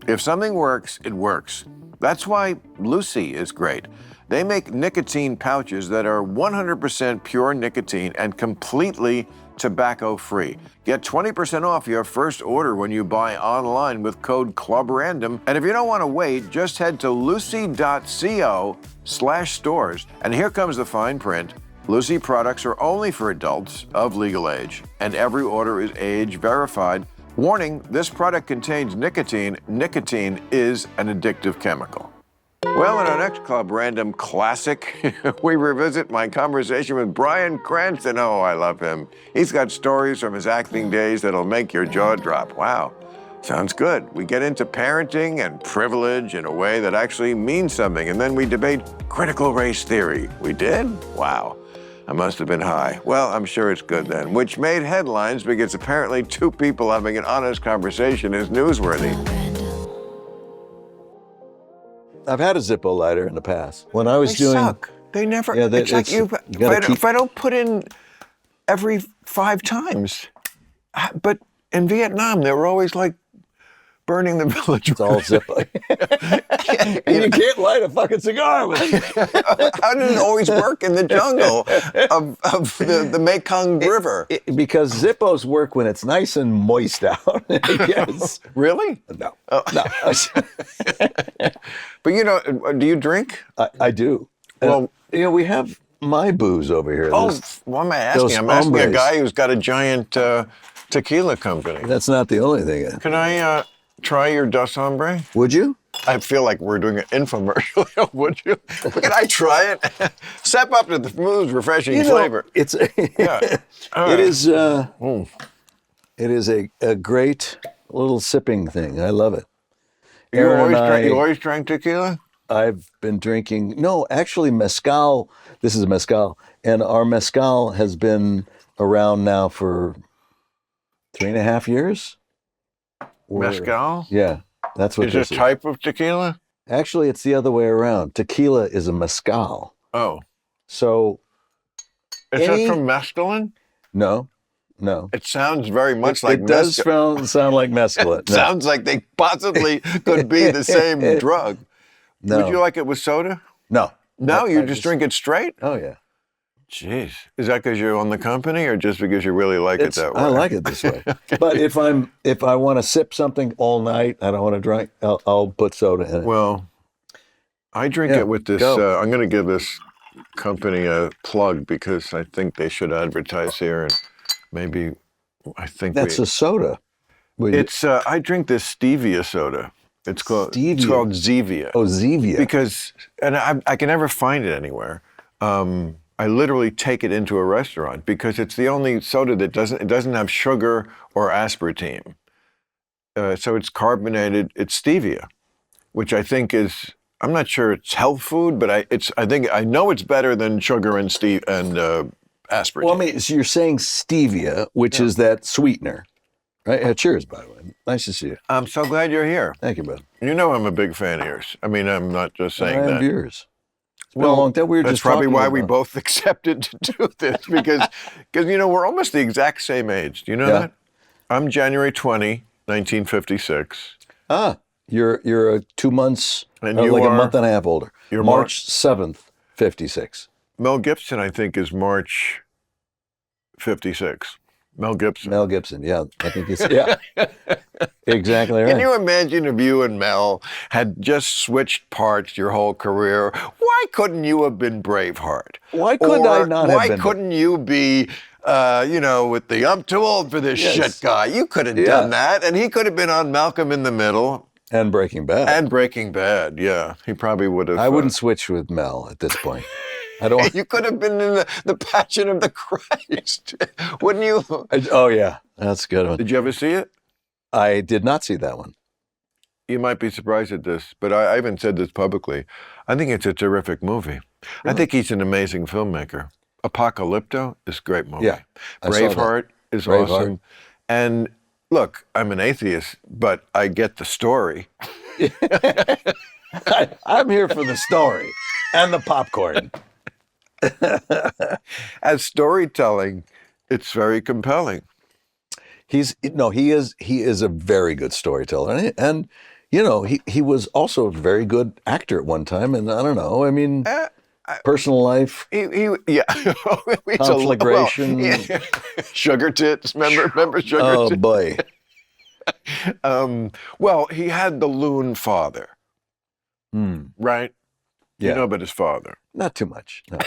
If something works, it works. That's why Lucy is great. They make nicotine pouches that are 100% pure nicotine and completely tobacco-free. Get 20% off your first order when you buy online with code CLUBRANDOM. And if you don't want to wait, just head to lucy.co/stores. And here comes the fine print. Lucy products are only for adults of legal age, and every order is age verified. Warning, this product contains nicotine. Nicotine is an addictive chemical. Well, in our next Club Random Classic, we revisit my conversation with Bryan Cranston. Oh, I love him. He's got stories from his acting days that'll make your jaw drop. Wow, sounds good. We get into parenting and privilege in a way that actually means something, and then we debate critical race theory. We did? Wow. I must have been high. Well, I'm sure it's good then, which made headlines because apparently two people having an honest conversation is newsworthy. I've had a Zippo lighter in the past. When I was They suck. They never, Yeah, it's like if I don't put in every 5 times. But in Vietnam, they were always like burning the village. It's all Zippo. And you can't light a fucking cigar with it. How did it always work in the jungle of the Mekong River? Because Zippos work when it's nice and moist out. Yes. Really? No. Oh. No. But do you drink? I do. Well, we have my booze over here. Why am I asking? I'm asking a guy who's got a giant tequila company. That's not the only thing. Can I try your Dos Hombre? Would you? I feel like we're doing an infomercial. Would you? Can I try it? Step up to the smooth, refreshing flavor. It's yeah. It is. It is a great little sipping thing. I love it. You always drank tequila? I've been drinking. No, actually, mezcal. This is mezcal, and our mezcal has been around now for 3.5 years. Mezcal? Yeah, that's what is this a type of tequila? Actually, it's the other way around. Tequila is a mezcal. Oh. So. Is that from mescaline? No. It sounds very much like it does sound like mescaline. It sounds like they possibly could be the same drug. No. Would you like it with soda? No. No, you just drink it straight? Oh, yeah. Jeez. Is that because you own the company or just because you really like it that way? I like it this way. Okay. But if I want to sip something all night, I don't want to drink, I'll put soda in it. Well, I drink it with this. I'm going to give this company a plug because I think they should advertise here, and maybe that's a soda. I drink this stevia soda. It's called Zevia. Oh, Zevia. Because I can never find it anywhere. I literally take it into a restaurant because it's the only soda that doesn't have sugar or aspartame. So it's carbonated. It's stevia, which I think is. I'm not sure it's health food, but I know it's better than sugar and aspartame. Well, I mean, so you're saying stevia, which is that sweetener, right? Cheers, by the way. Nice to see you. I'm so glad you're here. Thank you, bud. You know I'm a big fan of yours. I mean, I'm not just saying that. I am yours. It's been a long time. That's probably why we both accepted to do this because we're almost the exact same age. Do you know that? I'm January 20, 1956. Ah, you're 2 months, and like a month and a half older. You're March 7th, 56. Mel Gibson, I think, is March 56. Mel Gibson, yeah. I think it's, exactly right. Can you imagine if you and Mel had just switched parts your whole career? Why couldn't you have been Braveheart? Why couldn't I not have been? Why couldn't you be, with the I'm too old for this shit guy? You could have done that, and he could have been on Malcolm in the Middle. And Breaking Bad. Yeah. He probably would have. I wouldn't switch with Mel at this point. I don't. You could have been in the Passion of the Christ, wouldn't you? Oh yeah, that's a good one. Did you ever see it? I did not see that one. You might be surprised at this, but I haven't said this publicly. I think it's a terrific movie. Really? I think he's an amazing filmmaker. Apocalypto is a great movie. Yeah, Braveheart is awesome. And look, I'm an atheist, but I get the story. I'm here for the story and the popcorn. As storytelling, it's very compelling. He is a very good storyteller, and you know, he was also a very good actor at one time, and I don't know. I mean, personal life, Yeah, conflagration. yeah. Sugar tits. Remember sugar Oh tits? boy. Well, he had the loon father, right? Yeah. You know about his father. Not too much. No.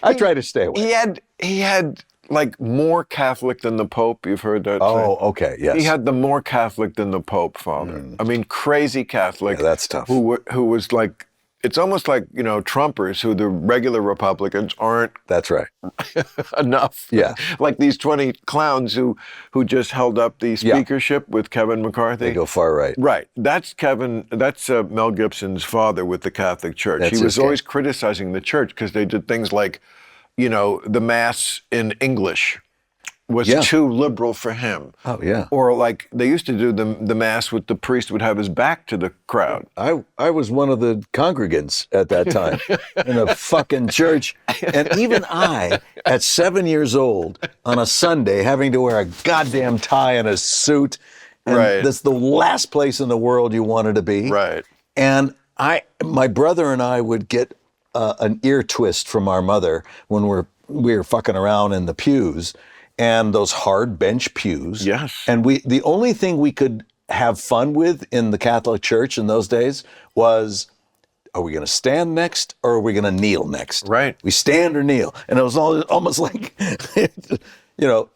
I try to stay away. He had like more Catholic than the Pope. You've heard that? Oh, saying? okay, yes. He had the more Catholic than the Pope father. I mean, crazy Catholic. Yeah, that's tough. Who was like, it's almost like, you know, Trumpers who the regular Republicans aren't That's right. enough. Yeah. Like these 20 clowns who just held up the speakership with Kevin McCarthy. They go far right. Right. That's Mel Gibson's father with the Catholic Church. That's he was his always criticizing the church because they did things like, you know, the Mass in English was too liberal for him. Oh, yeah. Or like they used to do the Mass with the priest would have his back to the crowd. I was one of the congregants at that time in a fucking church. And even I, at 7 years old, on a Sunday, having to wear a goddamn tie and a suit. And that's the last place in the world you wanted to be. Right. And my brother and I would get an ear twist from our mother when we were fucking around in the pews. And those hard bench pews. Yes. And the only thing we could have fun with in the Catholic Church in those days was, are we going to stand next or are we going to kneel next? Right. We stand or kneel. And it was almost like, you know,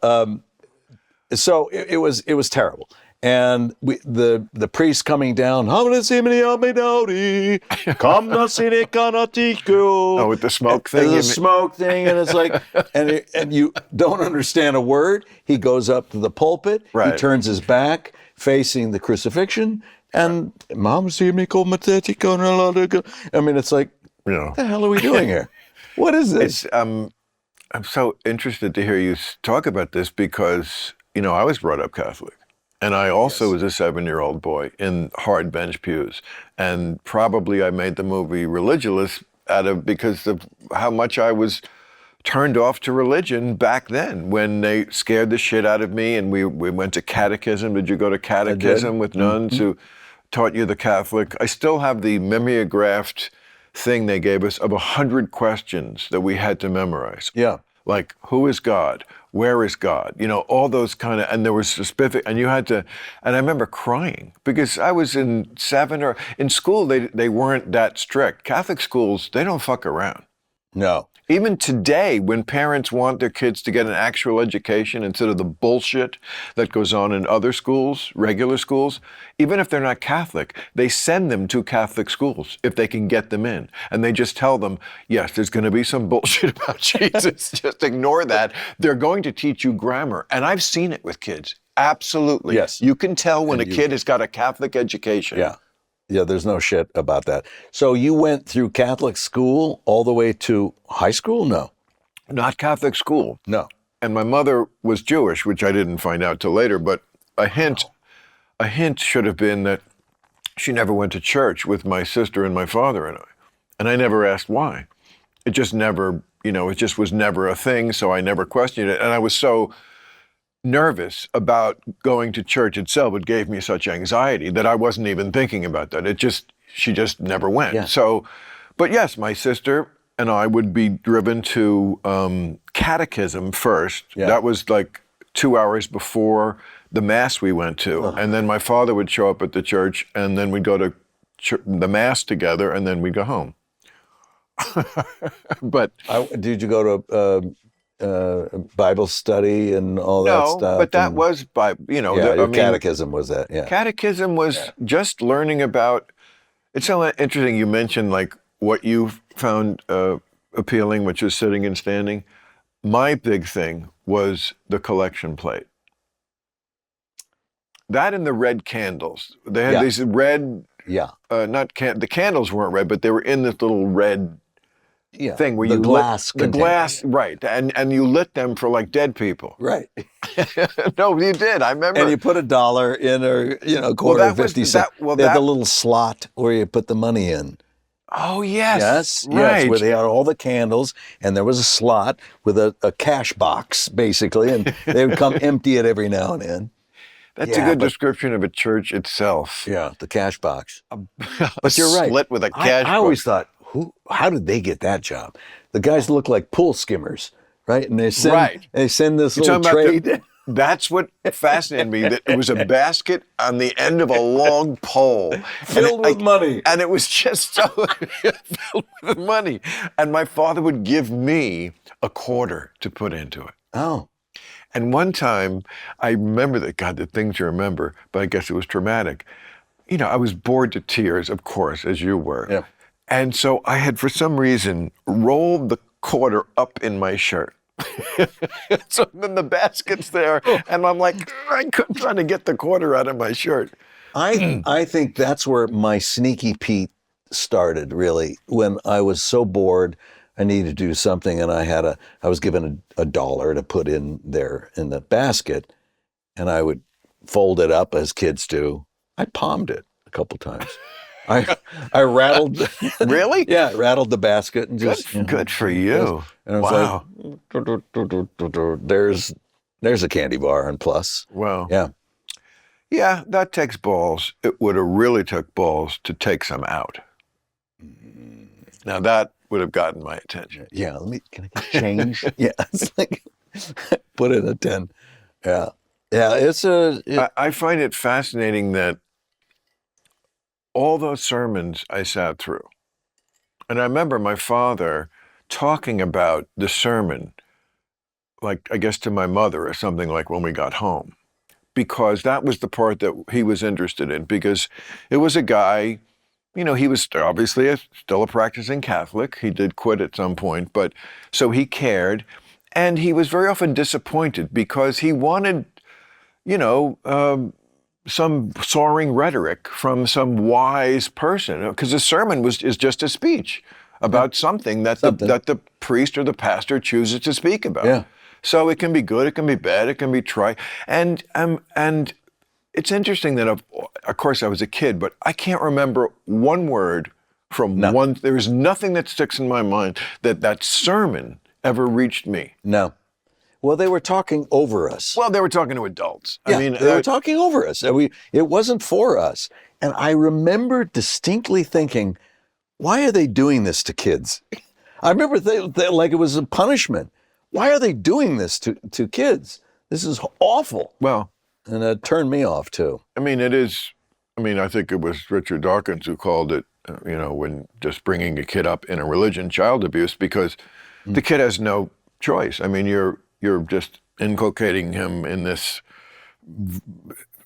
so it was terrible. And the priest coming down, oh, with the smoke thing. The smoke thing, and it's like, and you don't understand a word. He goes up to the pulpit. Right. He turns his back, facing the crucifixion, and Mom, see me call I mean, it's like, you know, what the hell are we doing here? What is this? I'm so interested to hear you talk about this because, you know, I was brought up Catholic. And I also was a 7-year-old boy in hard bench pews. And probably I made the movie Religulous because of how much I was turned off to religion back then when they scared the shit out of me and we went to catechism. Did you go to catechism with nuns who taught you the Catholic? I still have the mimeographed thing they gave us of 100 questions that we had to memorize. Yeah. Like, who is God? Where is God? You know, all those kind of, and there was specific, and you had to, and I remember crying because I was in in school, they weren't that strict. Catholic schools, they don't fuck around. No. Even today, when parents want their kids to get an actual education instead of the bullshit that goes on in other schools, regular schools, even if they're not Catholic, they send them to Catholic schools if they can get them in. And they just tell them, yes, there's going to be some bullshit about Jesus. Just ignore that. They're going to teach you grammar. And I've seen it with kids. Absolutely. Yes. You can tell when a kid has got a Catholic education. Yeah. Yeah, there's no shit about that. So you went through Catholic school all the way to high school? No. Not Catholic school. No. And my mother was Jewish, which I didn't find out till later, but a hint should have been that she never went to church with my sister and my father and I. And I never asked why. It just never, you know, it just was never a thing, so I never questioned it. And I was so nervous about going to church itself. It gave me such anxiety that I wasn't even thinking about that. She just never went. Yeah. So, but yes, my sister and I would be driven to catechism first. Yeah. That was like 2 hours before the Mass we went to. And then my father would show up at the church and then we'd go to the Mass together and then we'd go home. But did you go to Bible study and all that stuff? No, but that was catechism was that. Yeah, catechism was just learning about. It's so interesting. You mentioned like what you found appealing, which was sitting and standing. My big thing was the collection plate. That and the red candles. They had these red. Yeah. The candles weren't red, but they were in this little red thing where the glass, right, and you lit them for like dead people, right? No, you did. I remember. And you put $1 in, or quarter, 50 cents. They had the little slot where you put the money in. Oh yes, yes, where they had all the candles, and there was a slot with a cash box basically, and they would come empty it every now and then. That's a good description of a church itself. Yeah, the cash box. But But you're right. Split with a cash I always box. thought, how did they get that job? The guys look like pool skimmers, right? And they send this You're little talking tray. about that's what fascinated me, that it was a basket on the end of a long pole. Filled with money. And it was just so filled with money. And my father would give me a quarter to put into it. Oh. And one time, I remember that, God, the things you remember, but I guess it was traumatic. You know, I was bored to tears, of course, as you were. Yeah. And so I had, for some reason, rolled the quarter up in my shirt. So then the basket's there, and I'm like, I'm trying to get the quarter out of my shirt. I think that's where my sneaky Pete started, really, when I was so bored. I needed to do something, and I was given a dollar to put in there in the basket, and I would fold it up as kids do. I palmed it a couple times. I rattled. Really? Yeah, rattled the basket and just Good for you. And I was like, there's a candy bar and plus. Wow. Yeah. Yeah, that takes balls. It would have really took balls to take some out. Now that would have gotten my attention. Yeah, can I get change? Yeah, it's like, put in a 10. Yeah. Yeah, I find it fascinating that all those sermons I sat through, and I remember my father talking about the sermon, like, I guess to my mother or something, like when we got home, because that was the part that he was interested in, because it was a guy, you know, he was obviously still a practicing Catholic. He did quit at some point, but so he cared, and he was very often disappointed because he wanted, you know, some soaring rhetoric from some wise person, because a sermon is just a speech about something that the priest or the pastor chooses to speak about. Yeah. So it can be good, it can be bad, it can be and it's interesting that of course I was a kid, but I can't remember one word from one. There's nothing that sticks in my mind that sermon ever reached me. No. Well, they were talking over us. Well, they were talking to adults. Yeah, I mean, they were talking over us. It wasn't for us. And I remember distinctly thinking, why are they doing this to kids? I remember they like it was a punishment. Why are they doing this to kids? This is awful. Well, and it turned me off too. I mean, it is. I mean, I think it was Richard Dawkins who called it, you know, when just bringing a kid up in a religion, child abuse, because the kid has no choice. I mean, you're just inculcating him in this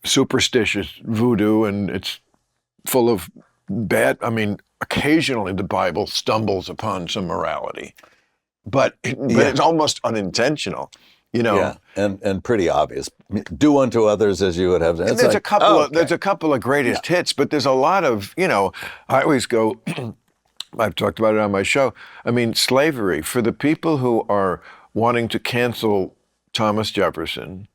superstitious voodoo, and it's full of bad. I mean, occasionally the Bible stumbles upon some morality, but it's almost unintentional, you know. Yeah, and pretty obvious. Do unto others as you would have. And there's a couple of greatest hits, but there's a lot of, you know. I always go. I've talked about it on my show. I mean, slavery, for the people who are wanting to cancel Thomas Jefferson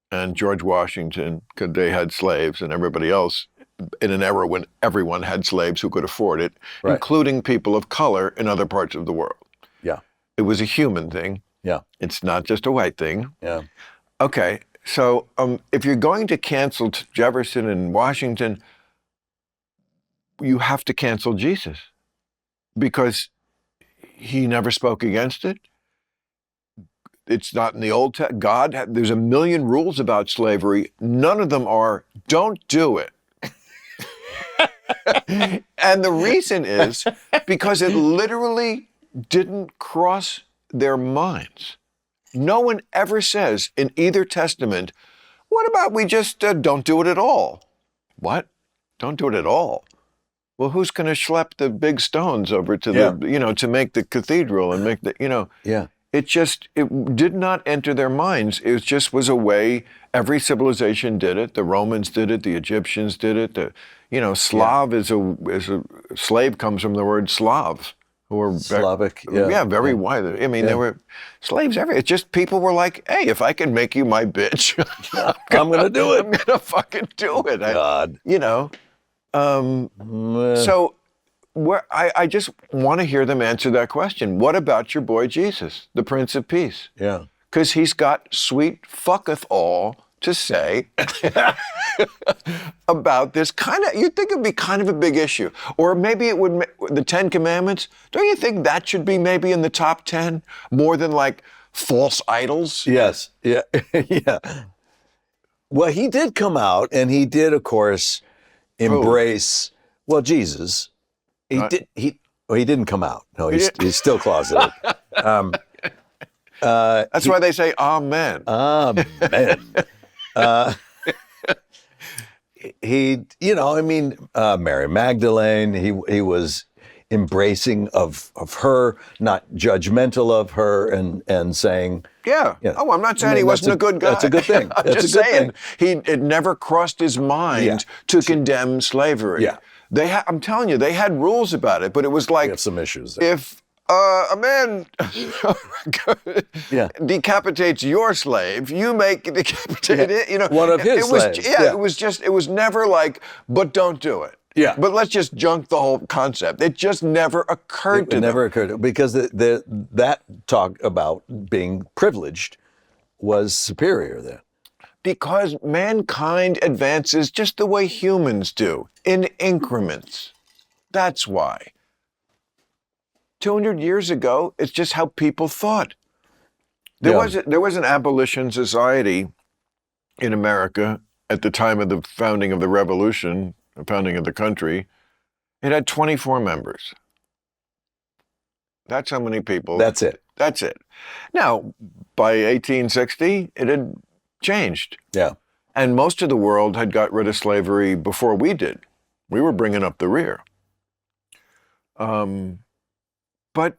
and George Washington because they had slaves and everybody else in an era when everyone had slaves who could afford it, including people of color in other parts of the world. Yeah. It was a human thing. Yeah. It's not just a white thing. Yeah. Okay, so if you're going to cancel Jefferson and Washington, you have to cancel Jesus because he never spoke against it. It's not in the Old Testament. There's a million rules about slavery. None of them are, don't do it. And the reason is because it literally didn't cross their minds. No one ever says in either testament, what about we just don't do it at all? What? Don't do it at all? Well, who's going to schlep the big stones over to to make the cathedral and make the, Yeah. It did not enter their minds. It just was a way, every civilization did it. The Romans did it. The Egyptians did it. Slav is a slave comes from the word Slav. Who were Slavic. Very wide. I mean, there were slaves everywhere. It's just people were like, hey, if I can make you my bitch, I'm going to do it. I'm going to fucking do it. God. So I just want to hear them answer that question. What about your boy Jesus, the Prince of Peace? Yeah. Because he's got sweet fucketh all to say about this kind of, you'd think it would be kind of a big issue. Or maybe it would, the 10 Commandments, don't you think that should be maybe in the top 10? More than like false idols? Yes. Yeah. Yeah. Well, he did come out and he did, of course, embrace, well, Jesus. He didn't come out. No, he's still closeted. That's why they say amen. Amen. Mary Magdalene, he was embracing of her, not judgmental of her, and saying, yeah. Oh, I'm not saying he wasn't a good guy. That's a good thing. I'm just saying it never crossed his mind to condemn slavery. Yeah. I'm telling you, they had rules about it, but it was like, we have some issues there. If a man decapitates your slave, you make decapitate it. One of his slaves. It was never like, but don't do it. Yeah. But let's just junk the whole concept. It just never occurred to them. It never occurred because that talk about being privileged was superior then. Because mankind advances just the way humans do, in increments. That's why. 200 years ago, it's just how people thought. There was an abolition society in America at the time of the founding of the revolution, the founding of the country. It had 24 members. That's how many people. That's it. That's it. Now, by 1860, it had changed. Yeah. And most of the world had got rid of slavery before we did. We were bringing up the rear. But,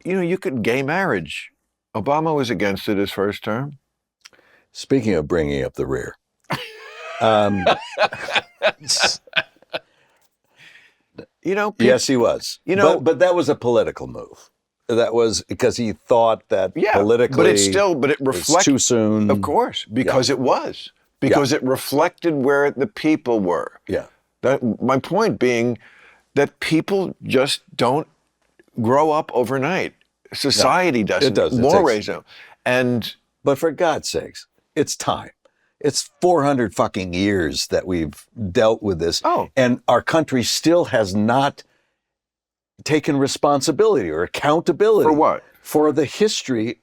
you could gay marriage. Obama was against it his first term. Speaking of bringing up the rear. Yes, he was. But that was a political move. That was because he thought that politically, but it reflected too soon. Of course, because it was. Because it reflected where the people were. Yeah. My point being that people just don't grow up overnight. Society doesn't. It does. Mores don't. But for God's sakes, it's time. It's 400 fucking years that we've dealt with this. Oh. And our country still has not taken responsibility or accountability. For what? For the history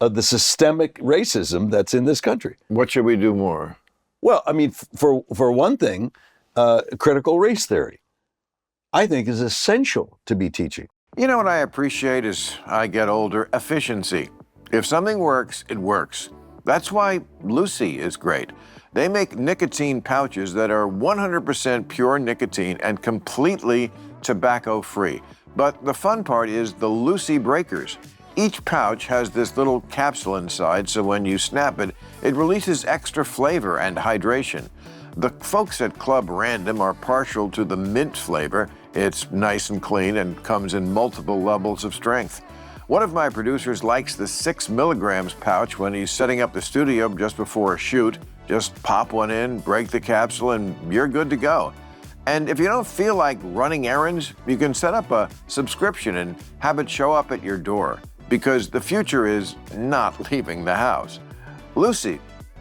of the systemic racism that's in this country. What should we do more? Well, I mean, for one thing, critical race theory, I think, is essential to be teaching. You know what I appreciate as I get older? Efficiency. If something works, it works. That's why Lucy is great. They make nicotine pouches that are 100% pure nicotine and completely tobacco-free. But the fun part is the Lucy breakers. Each pouch has this little capsule inside, so when you snap it, it releases extra flavor and hydration. The folks at Club Random are partial to the mint flavor. It's nice and clean and comes in multiple levels of strength. One of my producers likes the 6 milligrams pouch when he's setting up the studio just before a shoot. Just pop one in, break the capsule, and you're good to go. And if you don't feel like running errands, you can set up a subscription and have it show up at your door, because the future is not leaving the house. Lucy,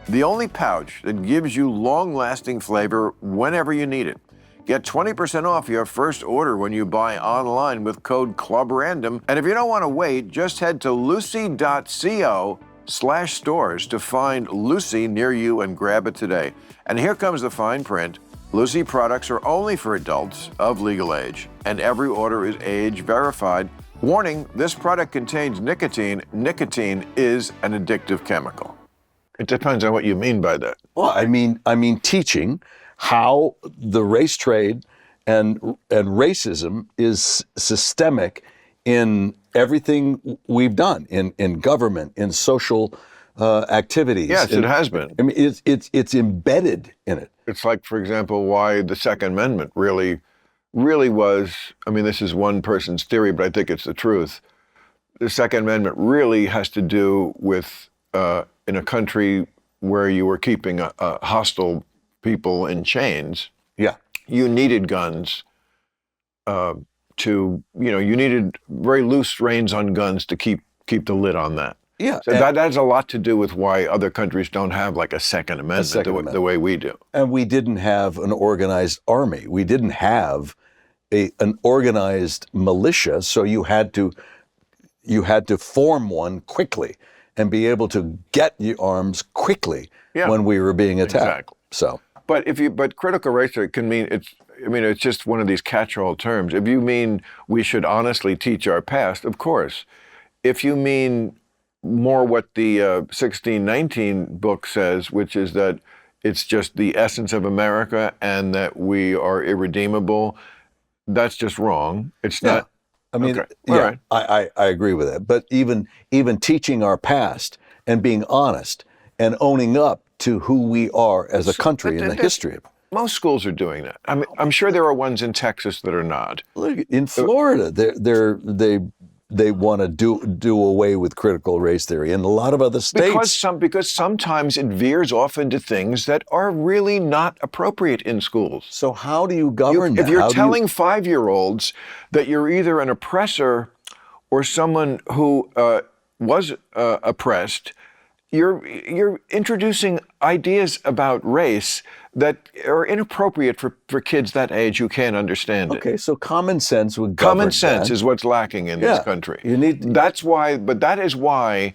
the only pouch that gives you long-lasting flavor whenever you need it. Get 20% off your first order when you buy online with code CLUBRANDOM. And if you don't want to wait, just head to lucy.co/stores to find Lucy near you and grab it today. And here comes the fine print. Lucy products are only for adults of legal age, and every order is age verified. Warning, this product contains nicotine. Nicotine is an addictive chemical. It depends on what you mean by that. Well, I mean teaching how the race trade and racism is systemic in everything we've done in government, in social activities. Yes, it has been. I mean, it's embedded in it. It's like, for example, why the Second Amendment really was, I mean, this is one person's theory, but I think it's the truth. The Second Amendment really has to do with, in a country where you were keeping hostile people in chains, you needed guns you needed very loose reins on guns to keep the lid on that. Yeah, So that has a lot to do with why other countries don't have like a Second Amendment, the way we do. And we didn't have an organized army. We didn't have an organized militia, so you had to form one quickly and be able to get your arms quickly when we were being attacked. Exactly. So, but critical race theory can mean it's just one of these catch-all terms. If you mean we should honestly teach our past, of course. If you mean more what the 1619 book says, which is that it's just the essence of America and that we are irredeemable, that's just wrong. It's not. I mean, okay. yeah, right. I agree with that. But even teaching our past and being honest and owning up to who we are as a country and the history of it. Most schools are doing that. I mean, I'm sure there are ones in Texas that are not. Look, in Florida, they want to do away with critical race theory. In a lot of other states, because sometimes it veers off into things that are really not appropriate in schools. So how do you govern that? If you're telling 5-year-olds that you're either an oppressor or someone who was oppressed, you're introducing ideas about race that are inappropriate for kids that age who can't understand it. Okay, so common sense would govern Common sense that. is what's lacking in this country. That is why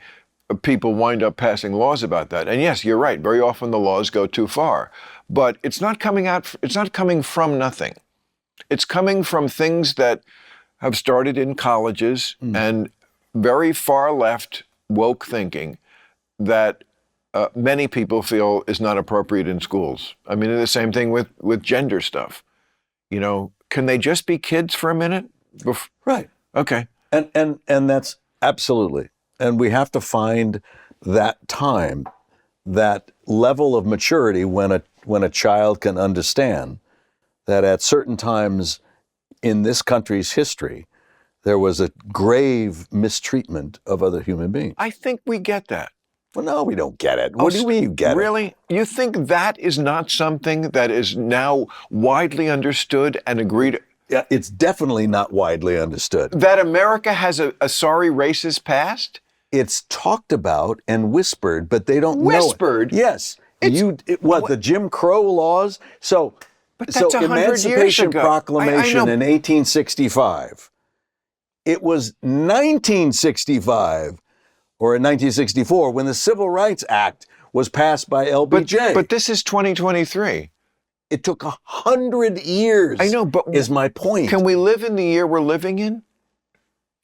people wind up passing laws about that. And yes, you're right. Very often the laws go too far. But it's not coming from nothing. It's coming from things that have started in colleges and very far left woke thinking that many people feel is not appropriate in schools. I mean, the same thing with gender stuff. You know, can they just be kids for a minute? Right. Okay. And that's absolutely. And we have to find that time, that level of maturity when a child can understand that at certain times in this country's history, there was a grave mistreatment of other human beings. I think we get that. Well, no, we don't get it. What do you mean you get it? Really? You think that is not something that is now widely understood and agreed? Yeah, it's definitely not widely understood. That America has a sorry racist past? It's talked about and whispered, but they don't know it. Whispered? Yes. The Jim Crow laws? So But that's 100 years Emancipation ago. Proclamation I know. in 1865. It was 1965 or in 1964 when the Civil Rights Act was passed by LBJ. But this is 2023. It took 100 years. I know, but is my point. Can we live in the year we're living in?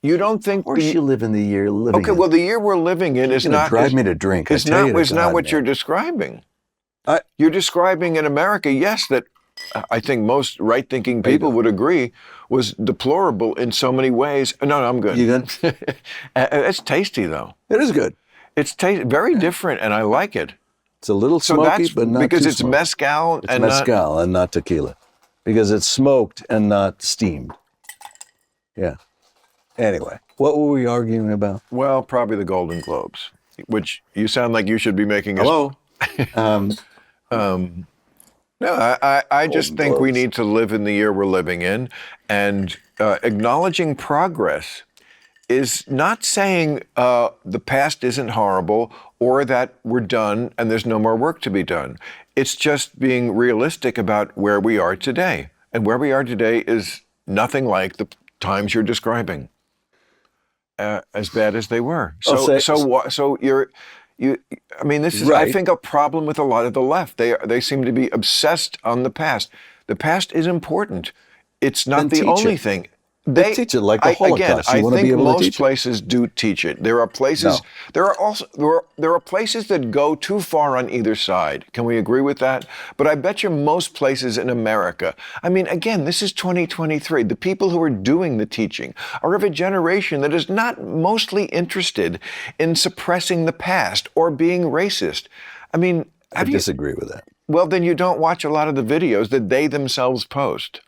You don't think? Of course, you live in the year you're living in. Okay, well, the year we're living in is not. Drive me to drink. It's not what you're describing. You're describing in America, yes, that I think most right-thinking people would agree was deplorable in so many ways. No, I'm good. You good? It's tasty, though. It is good. It's very different, and I like it. It's a little smoky, but not because too it's smoky. mezcal. It's mezcal and not tequila, because it's smoked and not steamed. Yeah. Anyway, what were we arguing about? Well, probably the Golden Globes, which you sound like you should be making. Hello. No, I just think we need to live in the year we're living in, and acknowledging progress is not saying the past isn't horrible or that we're done and there's no more work to be done. It's just being realistic about where we are today. And where we are today is nothing like the times you're describing, as bad as they were. So you're. I mean, this is, right. I think, a problem with a lot of the left. They seem to be obsessed on the past. The past is important. It's not the only thing. They teach it like the Holocaust. Again, I think most places do teach it. There are places. No. There are places that go too far on either side. Can we agree with that? But I bet you most places in America. I mean, again, this is 2023. The people who are doing the teaching are of a generation that is not mostly interested in suppressing the past or being racist. I mean, I disagree with that. Well, then you don't watch a lot of the videos that they themselves post.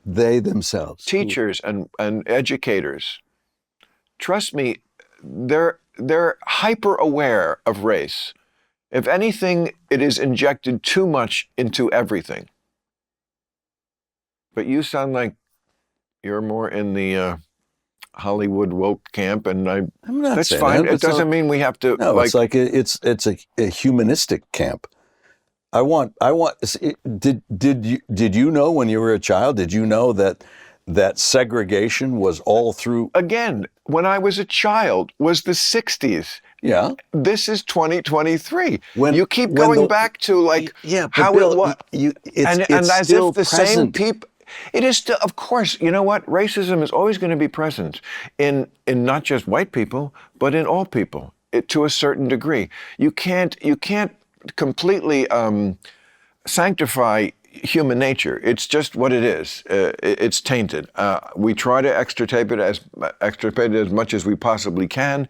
They themselves. Teachers and educators. Trust me, they're hyper aware of race. If anything, it is injected too much into everything. But you sound like you're more in the Hollywood woke camp, and I'm not that's saying fine. that. It doesn't mean we have to. No, it's like it's a humanistic camp. I want. Did you know when you were a child? Did you know that segregation was all through? Again, when I was a child, was the 60s. Yeah. This is 2023. When you keep when going the- back to like Yeah, but how Bill, it was. it's as still if the same present. people. It is still, of course. You know what? Racism is always going to be present in not just white people, but in all people, to a certain degree. You can't completely sanctify human nature. It's just what it is. It's tainted. We try to extirpate it as much as we possibly can,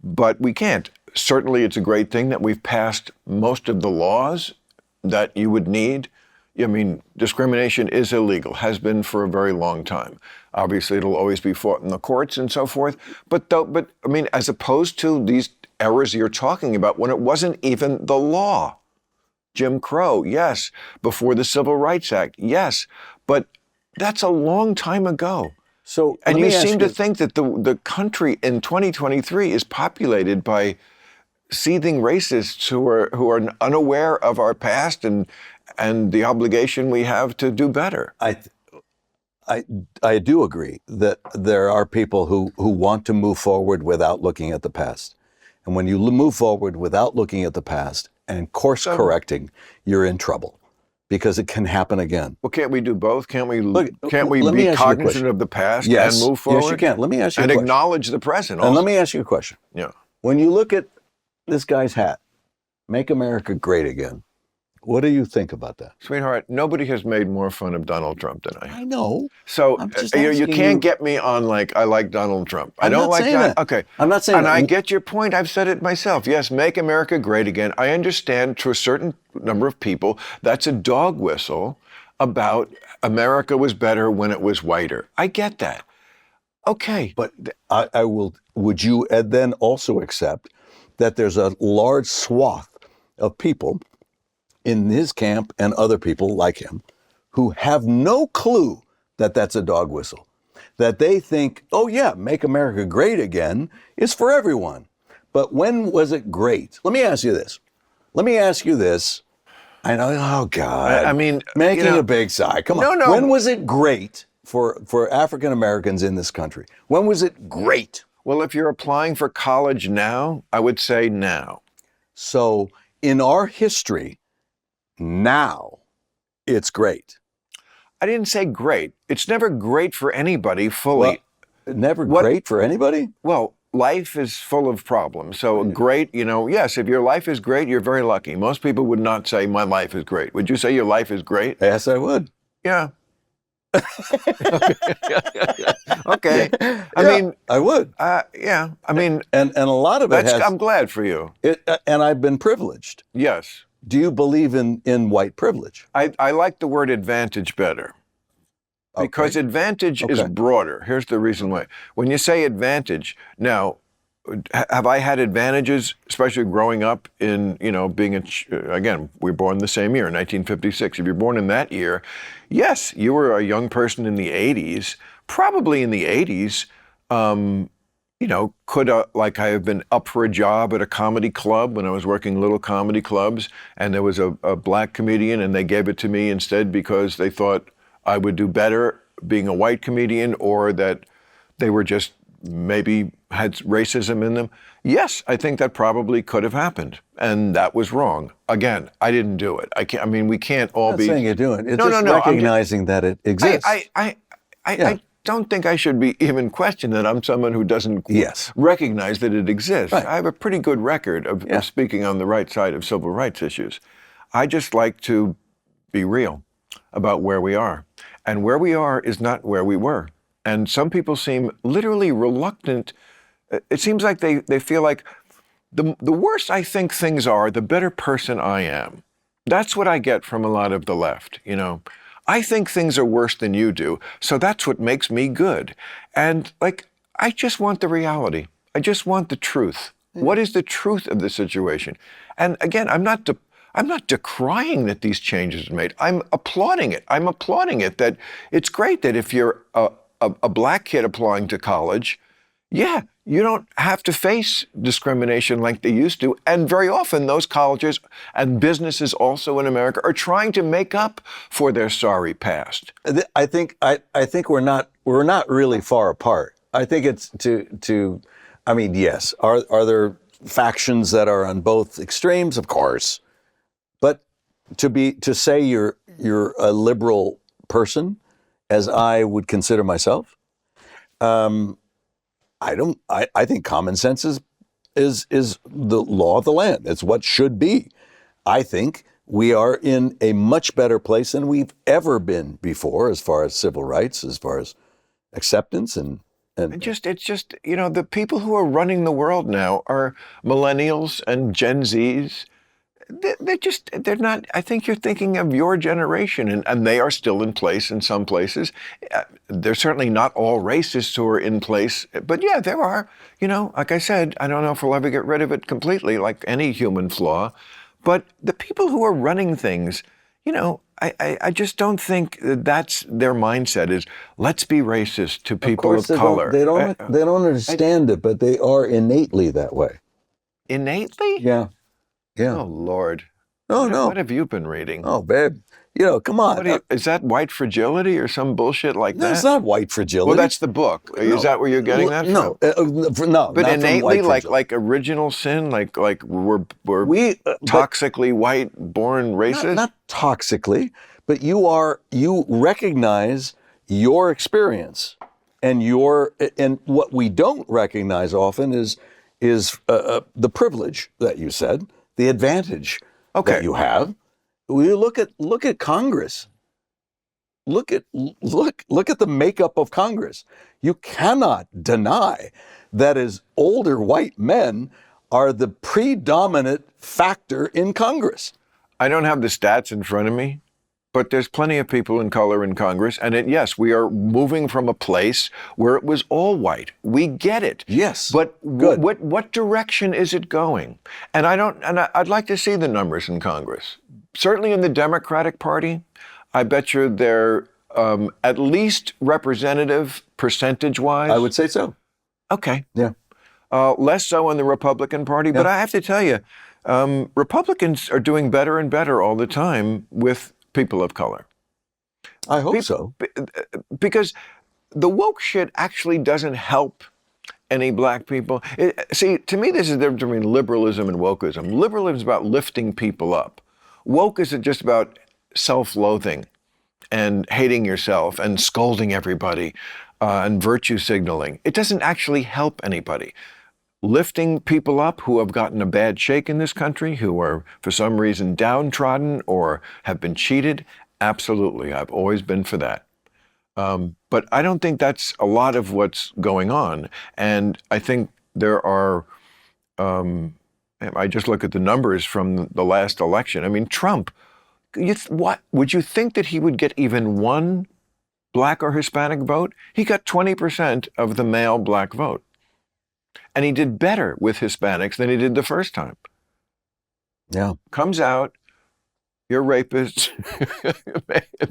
but we can't. Certainly, it's a great thing that we've passed most of the laws that you would need. I mean, discrimination is illegal, has been for a very long time. Obviously, it'll always be fought in the courts and so forth. But I mean, as opposed to these errors you're talking about, when it wasn't even the law. Jim Crow, yes. Before the Civil Rights Act, yes. But that's a long time ago. So, and you seem to think that the country in 2023 is populated by seething racists who are unaware of our past and the obligation we have to do better. I do agree that there are people who want to move forward without looking at the past. And when you move forward without looking at the past and course correcting, you're in trouble because it can happen again. Well, can't we do both? Can't we let me be ask you a cognizant question. of the past Yes, and move forward? Yes, you can. Let me ask you a and question. acknowledge the present also. And let me ask you a question. Yeah. When you look at this guy's hat, Make America Great Again, what do you think about that? Sweetheart, nobody has made more fun of Donald Trump than I have. I know. So I'm just you asking can't you- get me on like, I like Donald Trump. I I'm don't not like saying that. Okay. I'm not saying and that. I get your point. I've said it myself. Yes, make America great again. I understand to a certain number of people, that's a dog whistle about America was better when it was whiter. I get that. Okay. But I will, would you then also accept that there's a large swath of people in his camp and other people like him who have no clue that that's a dog whistle, that they think, oh yeah, make America great again is for everyone. But when was it great? Let me ask you this. I know, oh God. I mean, making a big sigh. Come on. No. When was it great for African Americans in this country? When was it great? Well, if you're applying for college now, I would say now. So in our history, now it's great. I didn't say great. It's never great for anybody fully. Well, never great for anybody? Well, life is full of problems. So great, yes, if your life is great, you're very lucky. Most people would not say my life is great. Would you say your life is great? Yes, I would. Yeah. Okay. I mean, I would. yeah. I mean, and a lot of it has. I'm glad for you. And I've been privileged. Yes. Do you believe in white privilege? I like the word advantage better. Because advantage is broader. Here's the reason why. When you say advantage, now, have I had advantages, especially growing up in, being again, we were born the same year, 1956. If you're born in that year, yes, you were a young person in the 80s, probably in the 80s, could like I have been up for a job at a comedy club when I was working little comedy clubs, and there was a black comedian, and they gave it to me instead because they thought I would do better being a white comedian, or that they were just maybe had racism in them. Yes, I think that probably could have happened, and that was wrong. Again, I didn't do it. We can't all I'm be not saying you're doing it. It's No, just no, no, recognizing that it exists. I don't think I should be even questioned that I'm someone who doesn't recognize that it exists. Right. I have a pretty good record of speaking on the right side of civil rights issues. I just like to be real about where we are. And where we are is not where we were. And some people seem literally reluctant. It seems like they feel like the worse I think things are, the better person I am. That's what I get from a lot of the left, I think things are worse than you do, so that's what makes me good. And I just want the reality. I just want the truth. What is the truth of the situation? And again, I'm not decrying that these changes are made. I'm applauding it. I'm applauding it that it's great that if you're a black kid applying to college, yeah, you don't have to face discrimination like they used to. And very often those colleges and businesses also in America are trying to make up for their sorry past. I think we're not really far apart. I think it's I mean, yes, are there factions that are on both extremes? Of course. But to say you're a liberal person, as I would consider myself, I think common sense is the law of the land. It's what should be. I think we are in a much better place than we've ever been before, as far as civil rights, as far as acceptance and it's just, the people who are running the world now are millennials and Gen Zs. They're not, I think you're thinking of your generation, and they are still in place in some places. They're certainly not all racists who are in place, but yeah, there are, like I said, I don't know if we'll ever get rid of it completely, like any human flaw, but the people who are running things, I just don't think that's their mindset is, let's be racist to people of color. They don't understand it, but they are innately that way. Innately? Yeah. Yeah. Oh, Lord. No. What have you been reading? Oh, babe. Come on. Is that white fragility or some bullshit like that? No, it's not white fragility. Well, that's the book. No. Is that where you're getting that from? No. But innately, like original sin, like we're toxically white-born racist? Not toxically, but you recognize your experience, and what we don't recognize often is the privilege that you said, the advantage that you have. We look at Congress. Look at the makeup of Congress. You cannot deny that as older white men are the predominant factor in Congress. I don't have the stats in front of me, but there's plenty of people in color in Congress, and yes, we are moving from a place where it was all white. We get it. Yes. But what direction is it going? And I'd like to see the numbers in Congress. Certainly in the Democratic Party, I bet you they're at least representative percentage-wise. I would say so. Okay. Yeah. Less so in the Republican Party, but I have to tell you, Republicans are doing better and better all the time with people of color. I hope so. Because the woke shit actually doesn't help any black people. See, to me, this is the difference between liberalism and wokeism. Liberalism is about lifting people up. Woke is just about self-loathing and hating yourself and scolding everybody and virtue signaling. It doesn't actually help anybody. Lifting people up who have gotten a bad shake in this country, who are for some reason downtrodden or have been cheated, absolutely. I've always been for that. But I don't think that's a lot of what's going on. And I think there are, I just look at the numbers from the last election. I mean, Trump, what would you think that he would get even one black or Hispanic vote? He got 20% of the male black vote. And he did better with Hispanics than he did the first time. Yeah. Comes out, you're rapists,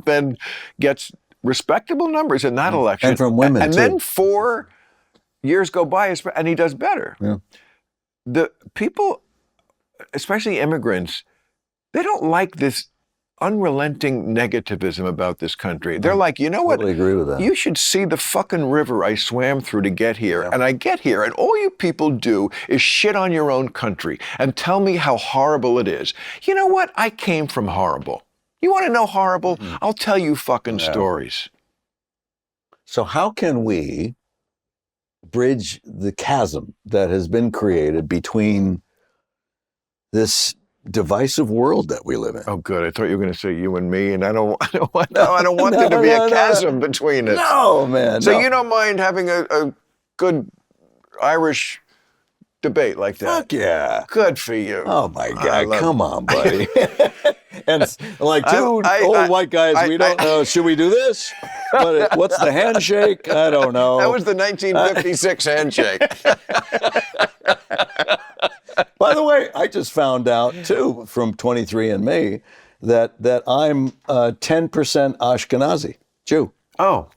then gets respectable numbers in that election. And from women, and too. then 4 years go by, and he does better. Yeah. The people, especially immigrants, they don't like this unrelenting negativism about this country. They're like, you know what? Totally agree with that. You should see the fucking river I swam through to get here. Yeah. And I get here, and all you people do is shit on your own country and tell me how horrible it is. You know what? I came from horrible. You want to know horrible? Mm-hmm. I'll tell you fucking stories. So how can we bridge the chasm that has been created between this divisive world that we live in? Oh, good. I thought you were going to say you and me, and I don't want there to be a chasm between us. No, man. So you don't mind having a good Irish debate like that? Fuck yeah. Good for you. Oh, my God. Come on, buddy. And like two old white guys, we don't know. Should we do this? What's the handshake? I don't know. That was the 1956 handshake. By the way, I just found out, too, from 23andMe, that I'm 10% Ashkenazi Jew. Oh,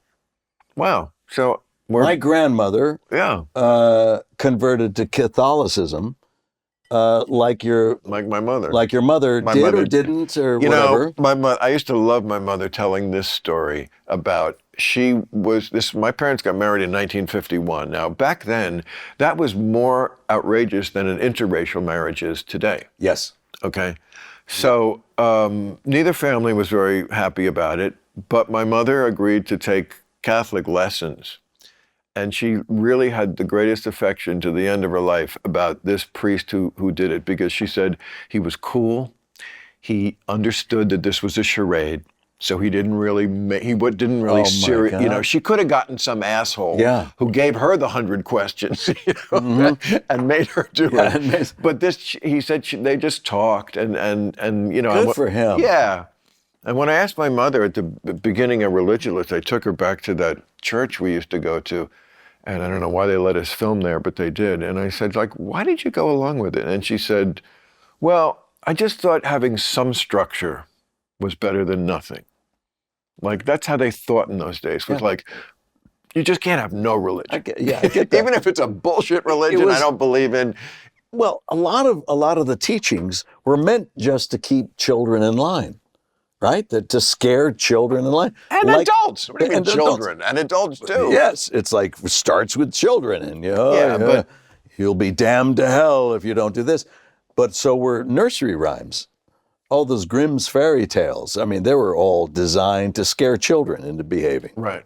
wow. So my grandmother converted to Catholicism, like my mother. Like your mother My did mother or didn't or you whatever. know, I used to love my mother telling this story about my parents got married in 1951. Now, back then, that was more outrageous than an interracial marriage is today. Yes. Okay. So neither family was very happy about it, but my mother agreed to take Catholic lessons. And she really had the greatest affection to the end of her life about this priest who did it, because she said he was cool. He understood that this was a charade. So he didn't really serious. You know, she could have gotten some asshole who gave her the 100 questions, and made her do it. But he said they just talked, and you know. Good for him. Yeah. And when I asked my mother at the beginning of Religulous, I took her back to that church we used to go to, and I don't know why they let us film there, but they did. And I said, like, why did you go along with it? And she said, well, I just thought having some structure was better than nothing. Like, that's how they thought in those days. Was like, you just can't have no religion. I get that. Even if it's a bullshit religion I don't believe in. Well, a lot of the teachings were meant just to keep children in line, right? To scare children in line. And adults. What do you mean children? And adults too. Yes, it's like starts with children, and but you'll be damned to hell if you don't do this. But so were nursery rhymes. All those Grimm's fairy tales. I mean, they were all designed to scare children into behaving. Right.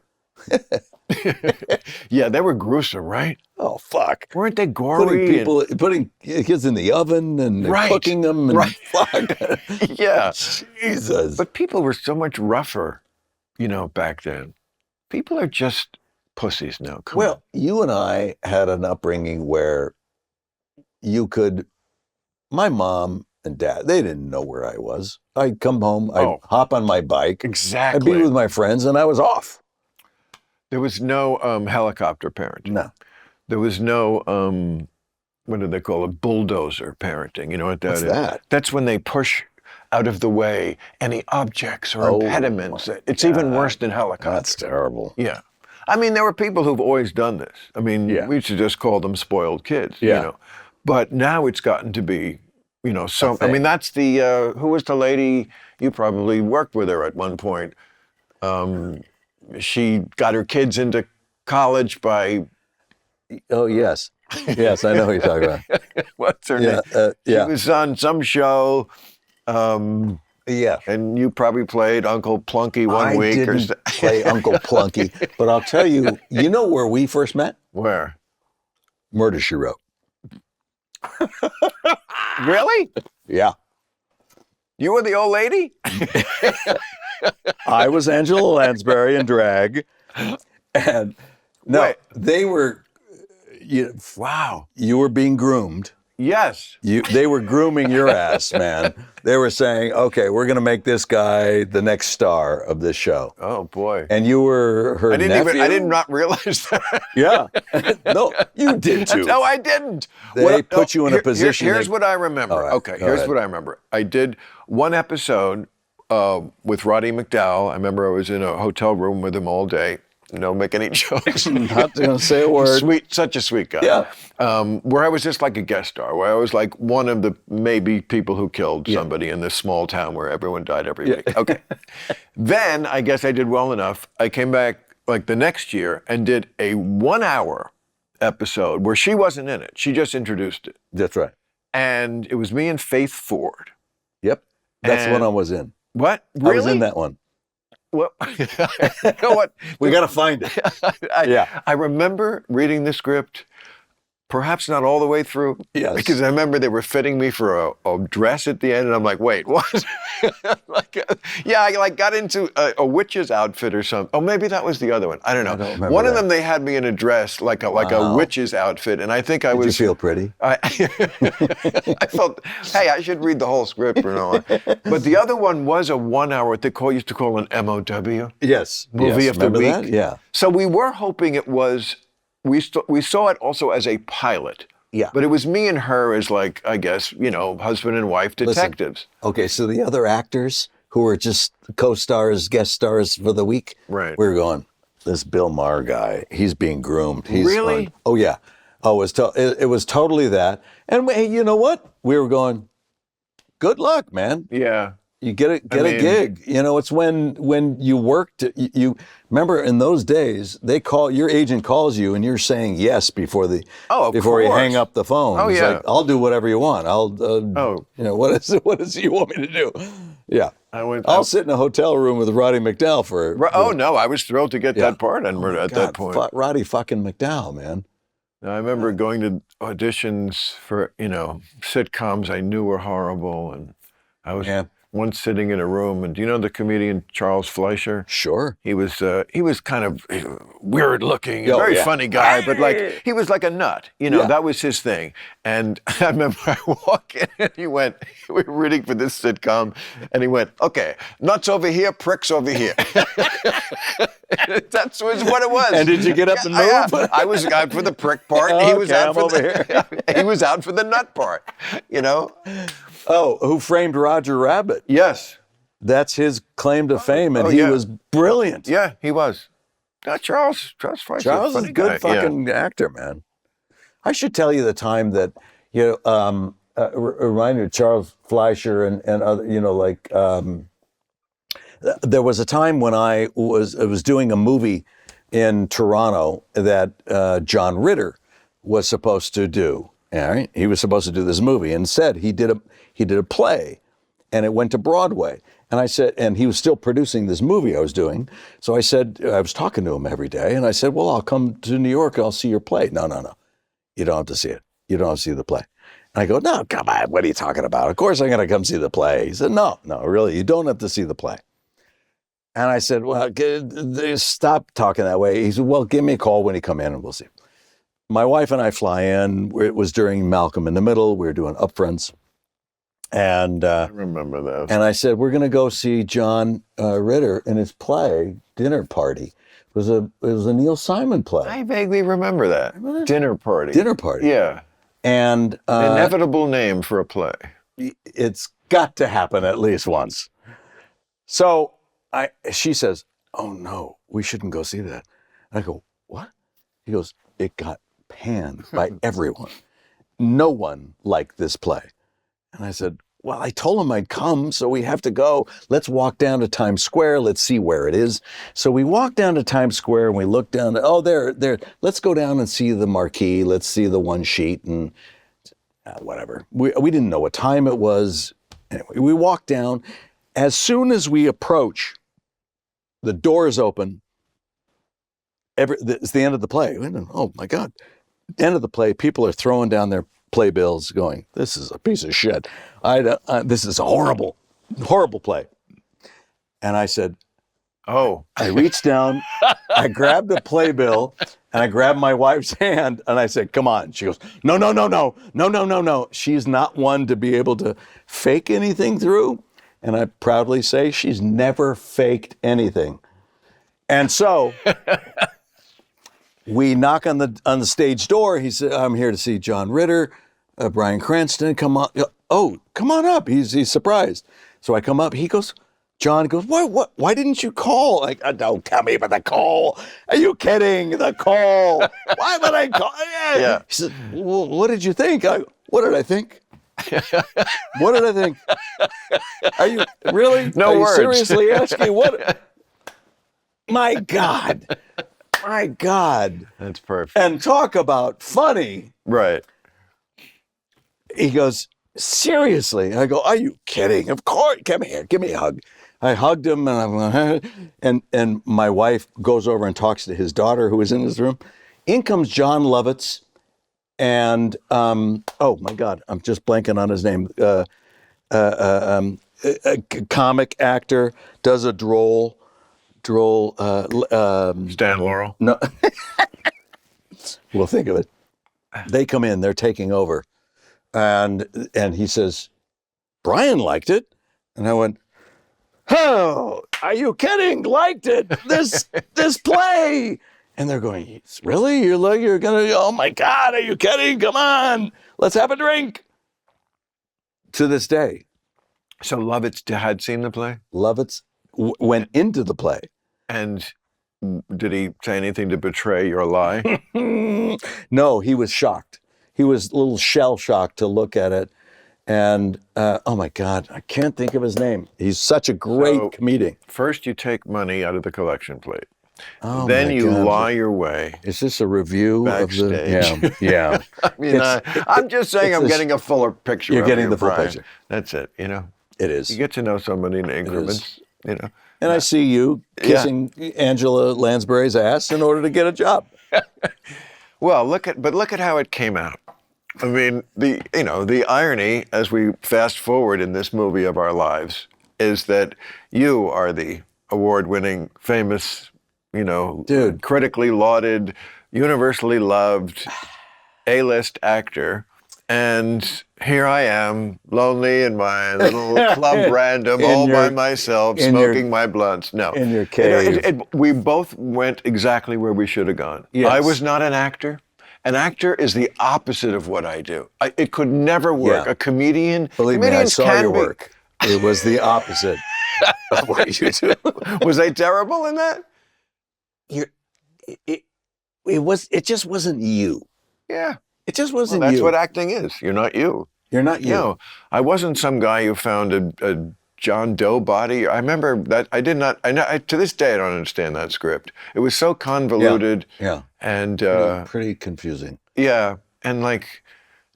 Yeah, they were gruesome, right? Oh, fuck. Weren't they gory? Putting kids in the oven and cooking them. And fuck. Yeah. Jesus. But people were so much rougher, you know, back then. People are just pussies now. Come on. You and I had an upbringing where my mom and dad, they didn't know where I was. I'd come home, I'd hop on my bike. Exactly. I'd be with my friends, and I was off. There was no helicopter parenting. No. There was no, what do they call it, bulldozer parenting. You know what that is? What's that? That's when they push out of the way any objects or impediments. It's even worse than helicopters. That's terrible. Yeah. I mean, there were people who've always done this. I mean, we should just call them spoiled kids, you know. But now it's gotten to be, you know, I mean, that's the, who was the lady, you probably worked with her at one point. She got her kids into college by... Oh, yes. Yes, I know who you're talking about. What's her name? She was on some show. And you probably played Uncle Plunky one week. I didn't play Uncle Plunky, but I'll tell you, you know where we first met? Where? Murder, She Wrote. Really? Yeah. You were the old lady? I was Angela Lansbury in drag. And they were, wow. You were being groomed. Yes. They were grooming your ass, man. They were saying, okay, we're going to make this guy the next star of this show. Oh, boy. And you were her nephew? I did not realize that. Yeah. No, you did too. No, I didn't. They put you in a position. Here's what I remember. Right, okay, here's what I remember. I did one episode with Roddy McDowell. I remember I was in a hotel room with him all day. No, make any jokes. Not going to say a word. Such a sweet guy. Yeah. Where I was just like a guest star, where I was like one of the maybe people who killed somebody in this small town where everyone died every week. Okay. Then I guess I did well enough. I came back like the next year and did a 1-hour episode where she wasn't in it. She just introduced it. That's right. And it was me and Faith Ford. Yep. That's the one I was in. What? Really? I was in that one. Well, you know what? We got to find it. I remember reading the script, perhaps not all the way through. Yes. Because I remember they were fitting me for a dress at the end, and I'm like, wait, what? I got into a witch's outfit or something. Oh, maybe that was the other one. I don't know. I don't remember one of them, they had me in a dress, like a witch's outfit, and I think I was... Did you feel pretty? I felt, hey, I should read the whole script or not. But the other one was a 1-hour, what they used to call an MOW. Yes. Movie of the week. That? Yeah. So we were hoping it was... We saw it also as a pilot. Yeah. But it was me and her as like, I guess, husband and wife detectives. Listen, okay, so the other actors who were just co-stars, guest stars for the week, right? We were going, this Bill Maher guy, he's being groomed. He's Really? Oh yeah. Oh, it was totally that. And you know what? We were going, good luck, man. Yeah. You get a gig. You know, it's when you worked. You remember in those days, your agent calls you and you're saying yes before you hang up the phone. Oh, it's yeah. like, I'll do whatever you want. What is you want me to do? Yeah. I'll sit in a hotel room with Roddy McDowall for. Oh no, I was thrilled to get that part at that point. Roddy fucking McDowall, man. I remember going to auditions for sitcoms I knew were horrible, and I was once sitting in a room, and do you know the comedian Charles Fleischer? Sure. He was kind of weird looking, very funny guy, but like he was like a nut. That was his thing. And I remember I walk in and we were reading for this sitcom, and he went, "Okay, nuts over here, pricks over here." That was what it was. And did you get up and move? I was out for the prick part. And he was out for he was out for the nut part. Oh, Who Framed Roger Rabbit? Yes. That's his claim to fame, and he was brilliant. Yeah, he was. Charles Fleischer. Charles is a good fucking actor, man. I should tell you the time that, remind me of Charles Fleischer and other, there was a time when I was doing a movie in Toronto that John Ritter was supposed to do. All right, he was supposed to do this movie. Instead, he did a play, and it went to Broadway. And I said, and he was still producing this movie I was doing. So I said, I was talking to him every day, and I said, well, I'll come to New York and I'll see your play. No. You don't have to see it. You don't have to see the play. And I go, no, come on, what are you talking about? Of course I'm going to come see the play. He said, no, really, you don't have to see the play. And I said, well, stop talking that way. He said, well, give me a call when you come in and we'll see. My wife and I fly in. It was during Malcolm in the Middle. We were doing upfronts. And I remember that. And I said, we're going to go see John Ritter in his play, Dinner Party. It was a Neil Simon play. I vaguely remember that. Dinner Party. Dinner Party. Yeah. And inevitable name for a play. It's got to happen at least once. So she says, oh no, we shouldn't go see that. And I go, what? He goes, it got panned by everyone. No one liked this play. And I said, well, I told him I'd come, so we have to go. Let's walk down to Times Square. Let's see where it is. So we walk down to Times Square and we look down. There. Let's go down and see the marquee. Let's see the one sheet and whatever. We didn't know what time it was. Anyway, we walk down. As soon as we approach, the doors open. It's the end of the play. Oh my God. End of the play. People are throwing down their playbills going, this is a piece of shit. This is a horrible, horrible play. And I said, oh. I reached down, I grabbed a playbill, and I grabbed my wife's hand, and I said, come on. She goes, no. She's not one to be able to fake anything through. And I proudly say she's never faked anything. And so we knock on the stage door. He said, I'm here to see John Ritter. Bryan Cranston, come on. Oh, come on up. He's surprised. So I come up. John goes, what? Why didn't you call? Like, don't tell me about the call. Are you kidding? The call. Why would I call? Yeah. He said, well, what did you think? What did I think? What did I think? Are you really? No words. Are you seriously asking what? My God. That's perfect. And talk about funny. Right. He goes, seriously? I go, are you kidding? Of course. Come here. Give me a hug. I hugged him, and my wife goes over and talks to his daughter who was in his room. In comes John Lovitz, and oh my God, I'm just blanking on his name. A comic actor, does a droll. Stan Laurel. No, we'll think of it. They come in, they're taking over. And he says, Bryan liked it. And I went, oh, are you kidding? Liked it. This play. And they're going, really? You're going to, oh my God, are you kidding? Come on. Let's have a drink. To this day. So Lovitz had seen the play? Lovitz went into the play. And did he say anything to betray your lie? No, he was shocked. He was a little shell shocked to look at it. And oh my God, I can't think of his name. He's such a great comedian. First, you take money out of the collection plate. Oh Then my you God. lie your way. Is this a review backstage. of the? Yeah, yeah. I mean, I'm just saying I'm getting a fuller picture. You're of getting you, the full Bryan. picture. That's it. You know, it is. You get to know somebody in increments. You know. And I see you kissing Angela Lansbury's ass in order to get a job. Well, look at how it came out. I mean, the irony as we fast forward in this movie of our lives is that you are the award-winning, famous, dude, critically lauded, universally loved A-list actor. And here I am, lonely in my little club random, all by myself, smoking my blunts. No. In your cave. We both went exactly where we should have gone. Yes. I was not an actor. An actor is the opposite of what I do. It could never work. Yeah. A comedian. Believe me, I saw your work. It was the opposite of what you do. Was I terrible in that? It just wasn't you. Yeah. It just wasn't that's you. That's what acting is. You're not you. You're not you. No, I wasn't some guy who found a John Doe body. I remember that I did not. To this day, I don't understand that script. It was so convoluted. Yeah. And pretty confusing. Yeah, and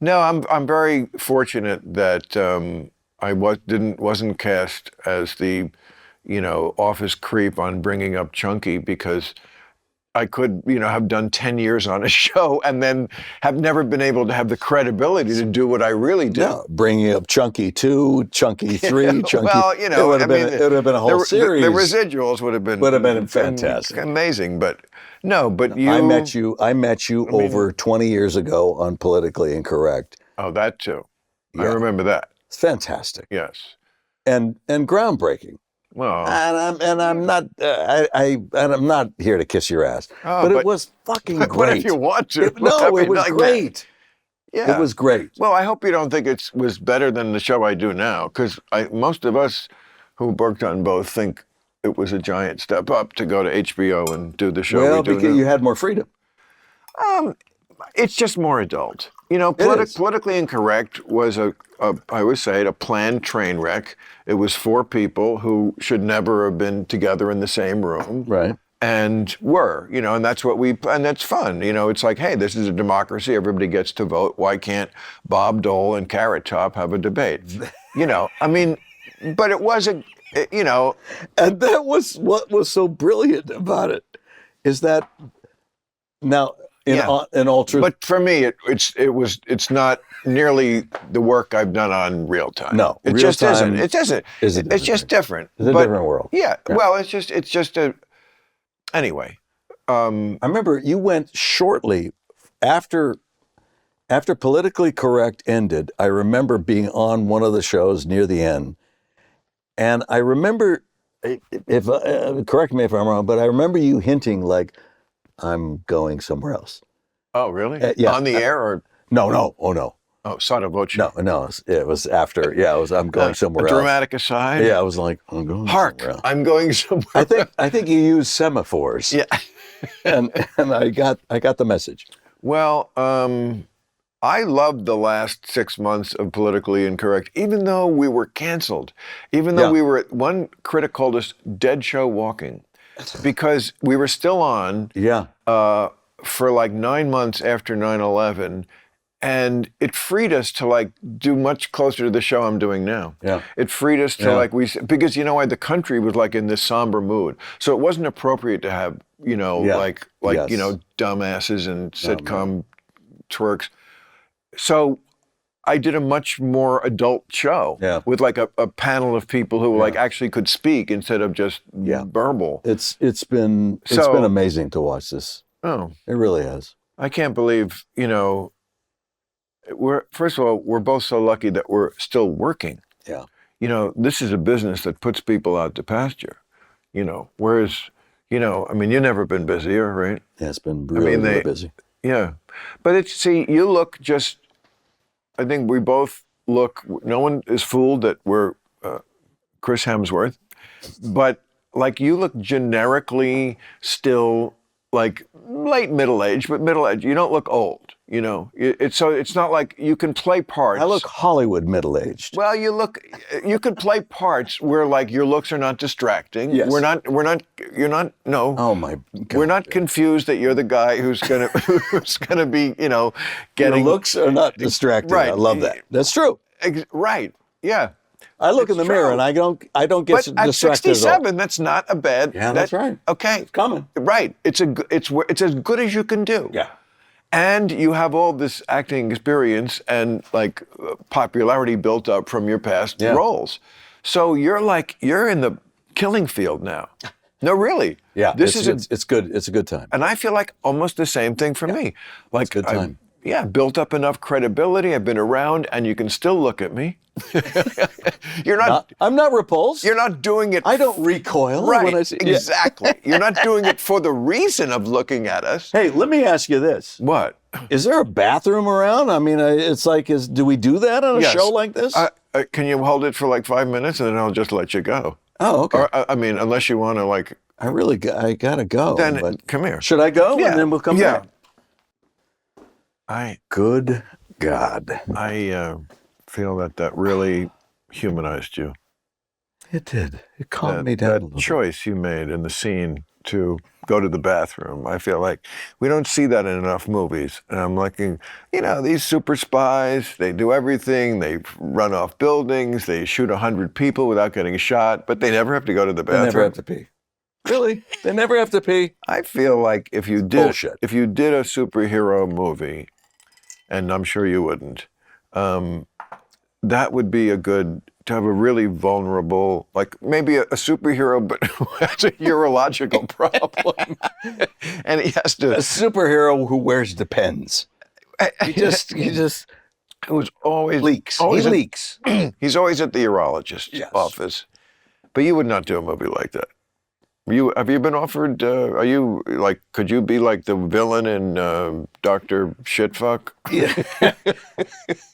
no, I'm very fortunate that I wasn't cast as the, office creep on Bringing Up Chunky, because I could, have done 10 years on a show and then have never been able to have the credibility to do what I really do. No, Bringing Up Chunky 2, Chunky 3, Chunky... Well, it would have been a whole series. The residuals would have been fantastic. Amazing, but no, but you... I met you over 20 years ago on Politically Incorrect. Oh, that too. Yeah. I remember that. It's fantastic. Yes. And groundbreaking. Well, I'm not here to kiss your ass, but it was fucking great. But if you want to, it was great. Yeah, it was great. Well, I hope you don't think it was better than the show I do now, because most of us who worked on both think it was a giant step up to go to HBO and do the show we do now. Well, because you had more freedom. It's just more adult. Politically Incorrect was I would say a planned train wreck. It was 4 people who should never have been together in the same room. Right. And were, and that's and that's fun. It's like, hey, this is a democracy. Everybody gets to vote. Why can't Bob Dole and Carrot Top have a debate? I mean, but it wasn't, And that was what was so brilliant about it, is that now, in all truth. But for me, it's not nearly the work I've done on Real Time. No, it Real just Time isn't. It doesn't. It's just different. It's a different world. Yeah. Well, it's just a. Anyway, I remember you went shortly after Politically Correct ended. I remember being on one of the shows near the end, and I remember, if correct me if I'm wrong, but I remember you hinting like, I'm going somewhere else. Oh, really? Yeah. On the air or? No. Oh, no. Oh, sotto voce. No. It was after. Yeah, I'm going somewhere else. Dramatic aside. Yeah, I was like, I'm going somewhere else. I'm going somewhere else. I think you used semaphores. Yeah. and I got the message. Well, I loved the last 6 months of Politically Incorrect, even though we were canceled, even though we were, one critic called us dead show walking, because we were still on for like 9 months after 9/11, and it freed us to do much closer to the show I'm doing now. Yeah. It freed us to because the country was in this somber mood, so it wasn't appropriate to have dumbasses and sitcom twerks. So I did a much more adult show with a panel of people who actually could speak instead of just verbal. It's been amazing to watch this. Oh, it really has. I can't believe first of all, we're both so lucky that we're still working. Yeah. This is a business that puts people out to pasture. Whereas you've never been busier, right? Yeah, it's been really busy. Yeah, but you look just. I think we both look. No one is fooled that we're Chris Hemsworth, but like you look generically still like late middle age, but middle age. You don't look old. You know, it's not like you can play parts. I look Hollywood middle-aged. Well, you could play parts where like your looks are not distracting. Yes. You're not, no. Oh my God. We're not confused that you're the guy who's gonna be, you know, getting. Your looks are not distracting. Right. I love that. That's true. Right. Yeah. I look in the mirror and I don't get But distracted at at all. 67, that's not a bad. Yeah, that's right. Okay. It's coming. Right. It's as good as you can do. Yeah. And you have all this acting experience and like popularity built up from your past roles. So you're in the killing field now. No, really. Yeah. It's good. It's a good time. And I feel like almost the same thing for me. Like It's a good time. Built up enough credibility. I've been around, and you can still look at me. I'm not repulsed. You're not doing it. I don't recoil Right. when I see. Exactly. You're not doing it for the reason of looking at us. Hey, let me ask you this. What? Is there a bathroom around? I mean, it's like, do we do that on a Yes. show like this? Can you hold it for like 5 minutes, and then I'll just let you go? Oh, okay. Or, I mean, unless you want to like. I gotta go. Then but come here. should I go? Yeah. And then we'll come Yeah. back. Good God. I feel that really humanized you. It did. It calmed me down a little That bit. choice you made in the scene to go to the bathroom. I feel like we don't see that in enough movies. And I'm looking, you know, these super spies, they do everything. They run off buildings. They shoot 100 people without getting shot, but they never have to go to the They bathroom. never have to pee. Really? They never have to pee? I feel like if you did Bullshit. if you did a superhero movie, and I'm sure you wouldn't, that would be to have a really vulnerable, like maybe a superhero, but who has a urological problem, and he has to. A superhero who wears Depends. He just Who's always leaks. Always He leaks. He's always at the urologist's Yes. office, but you would not do a movie like that. Have you been offered? Are you like? Could you be like the villain in Dr. Shitfuck? Yeah.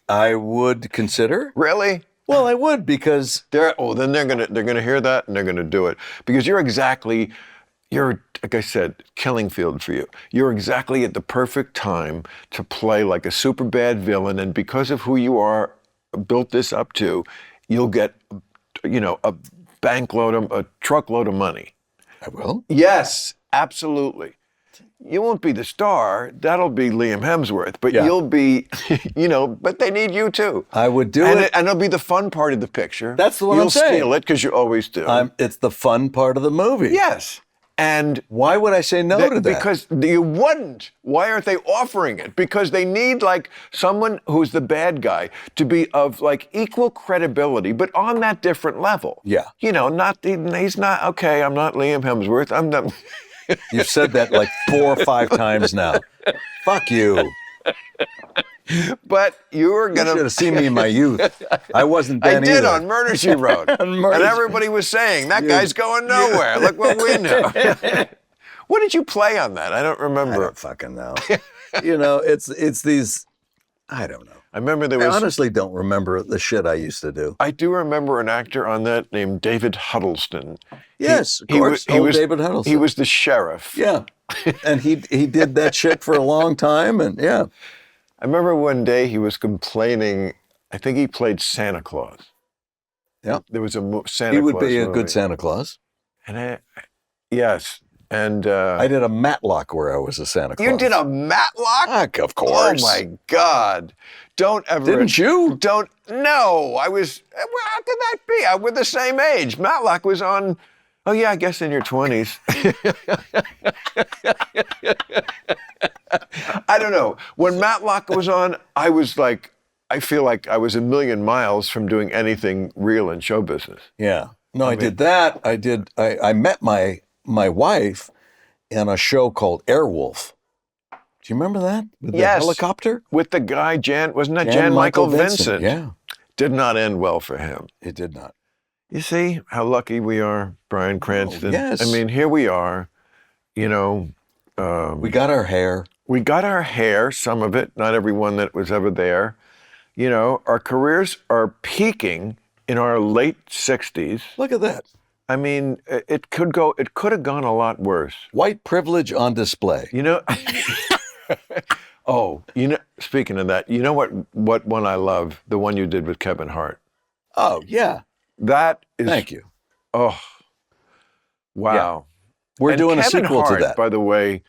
I would consider. Really? Well, I would because Then they're gonna hear that and they're gonna do it because you're like I said, killing field for you. You're exactly at the perfect time to play like a super bad villain, and because of who you are, built this up to, you'll get, you know, a truckload of money. I will. Yes, absolutely. You won't be the star. That'll be Liam Hemsworth. But Yeah. you'll be, you know, but they need you too. I would do And it. and it'll be the fun part of the picture. That's what You'll I'm saying. steal it because you always do. It's the fun part of the movie. Yes. And Why would I say no to that? because you wouldn't. Why aren't they offering it? Because they need like someone who's the bad guy to be of like equal credibility, but on that different level. Yeah. You know, he's not, okay, I'm not Liam Hemsworth. I'm not. You've said that like 4 or 5 times now. Fuck you. But you were You going should to. have seen me in my youth. I wasn't I then did either. on Murder, She Wrote. On Murder, And She- everybody was saying, that guy's going nowhere. Look what we know. What did you play on that? I don't I remember. don't fucking know. You know, it's these. I don't know. I remember there I was. honestly don't remember the shit I used to do. I do remember an actor on that named David Huddleston. Yes, of course. Old David Huddleston. He was the sheriff. Yeah, and he did that shit for a long time, and yeah. I remember one day he was complaining. I think he played Santa Claus. Yeah. There was a Santa Claus He would be a movie. good Santa Claus. And yes. And I did a Matlock where I was a Santa Claus. you did a Matlock? Of course. Oh my God. Don't ever. Didn't you? Don't. No, I was. Well, how could that be? We're the same age. Matlock was on. Oh yeah, I guess in your 20s. I don't know. When Matlock was on, I was like, I feel like I was a million miles from doing anything real in show business. Yeah. No, I did that. I met my wife in a show called Airwolf. Do you remember that? With the Yes. helicopter? With the guy, wasn't that Jan Michael Vincent? Yeah, Did not end well for him. it did not. You see how lucky we are, Bryan Cranston. yes. I mean, here we are, you know. We got our hair. We got our hair, some of it, not everyone that was ever there. You know, our careers are peaking in our late 60s. Look at that. I mean, it could have gone a lot worse. White privilege on display. You know, speaking of that, you know what one I love? The one you did with Kevin Hart. Oh, yeah. That is. Thank you. Oh, wow. We're doing Kevin a sequel Hart, to that. By the way,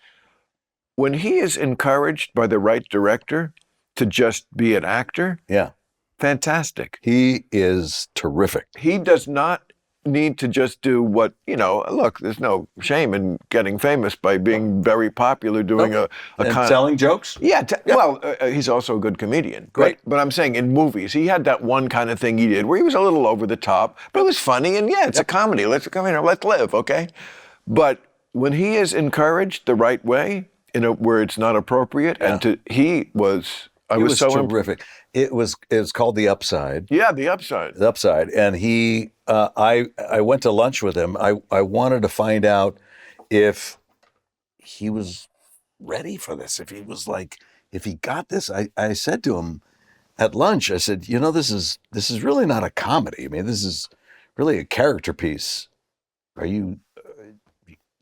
when he is encouraged by the right director to just be an actor, Yeah. fantastic. He is terrific. He does not need to just do what, look, there's no shame in getting famous by being very popular doing a And kind telling jokes? Yeah, well, he's also a good comedian. Great. But I'm saying in movies, he had that one kind of thing he did where he was a little over the top, but it was funny, and it's a comedy. Let's live, okay? But when he is encouraged the right way, where it's not appropriate, he was so terrific. It was called The Upside. Yeah, The Upside. The Upside, and he, I went to lunch with him. I wanted to find out if he was ready for this. If he got this. I said to him at lunch, I said, this is really not a comedy. I mean, this is really a character piece. Are you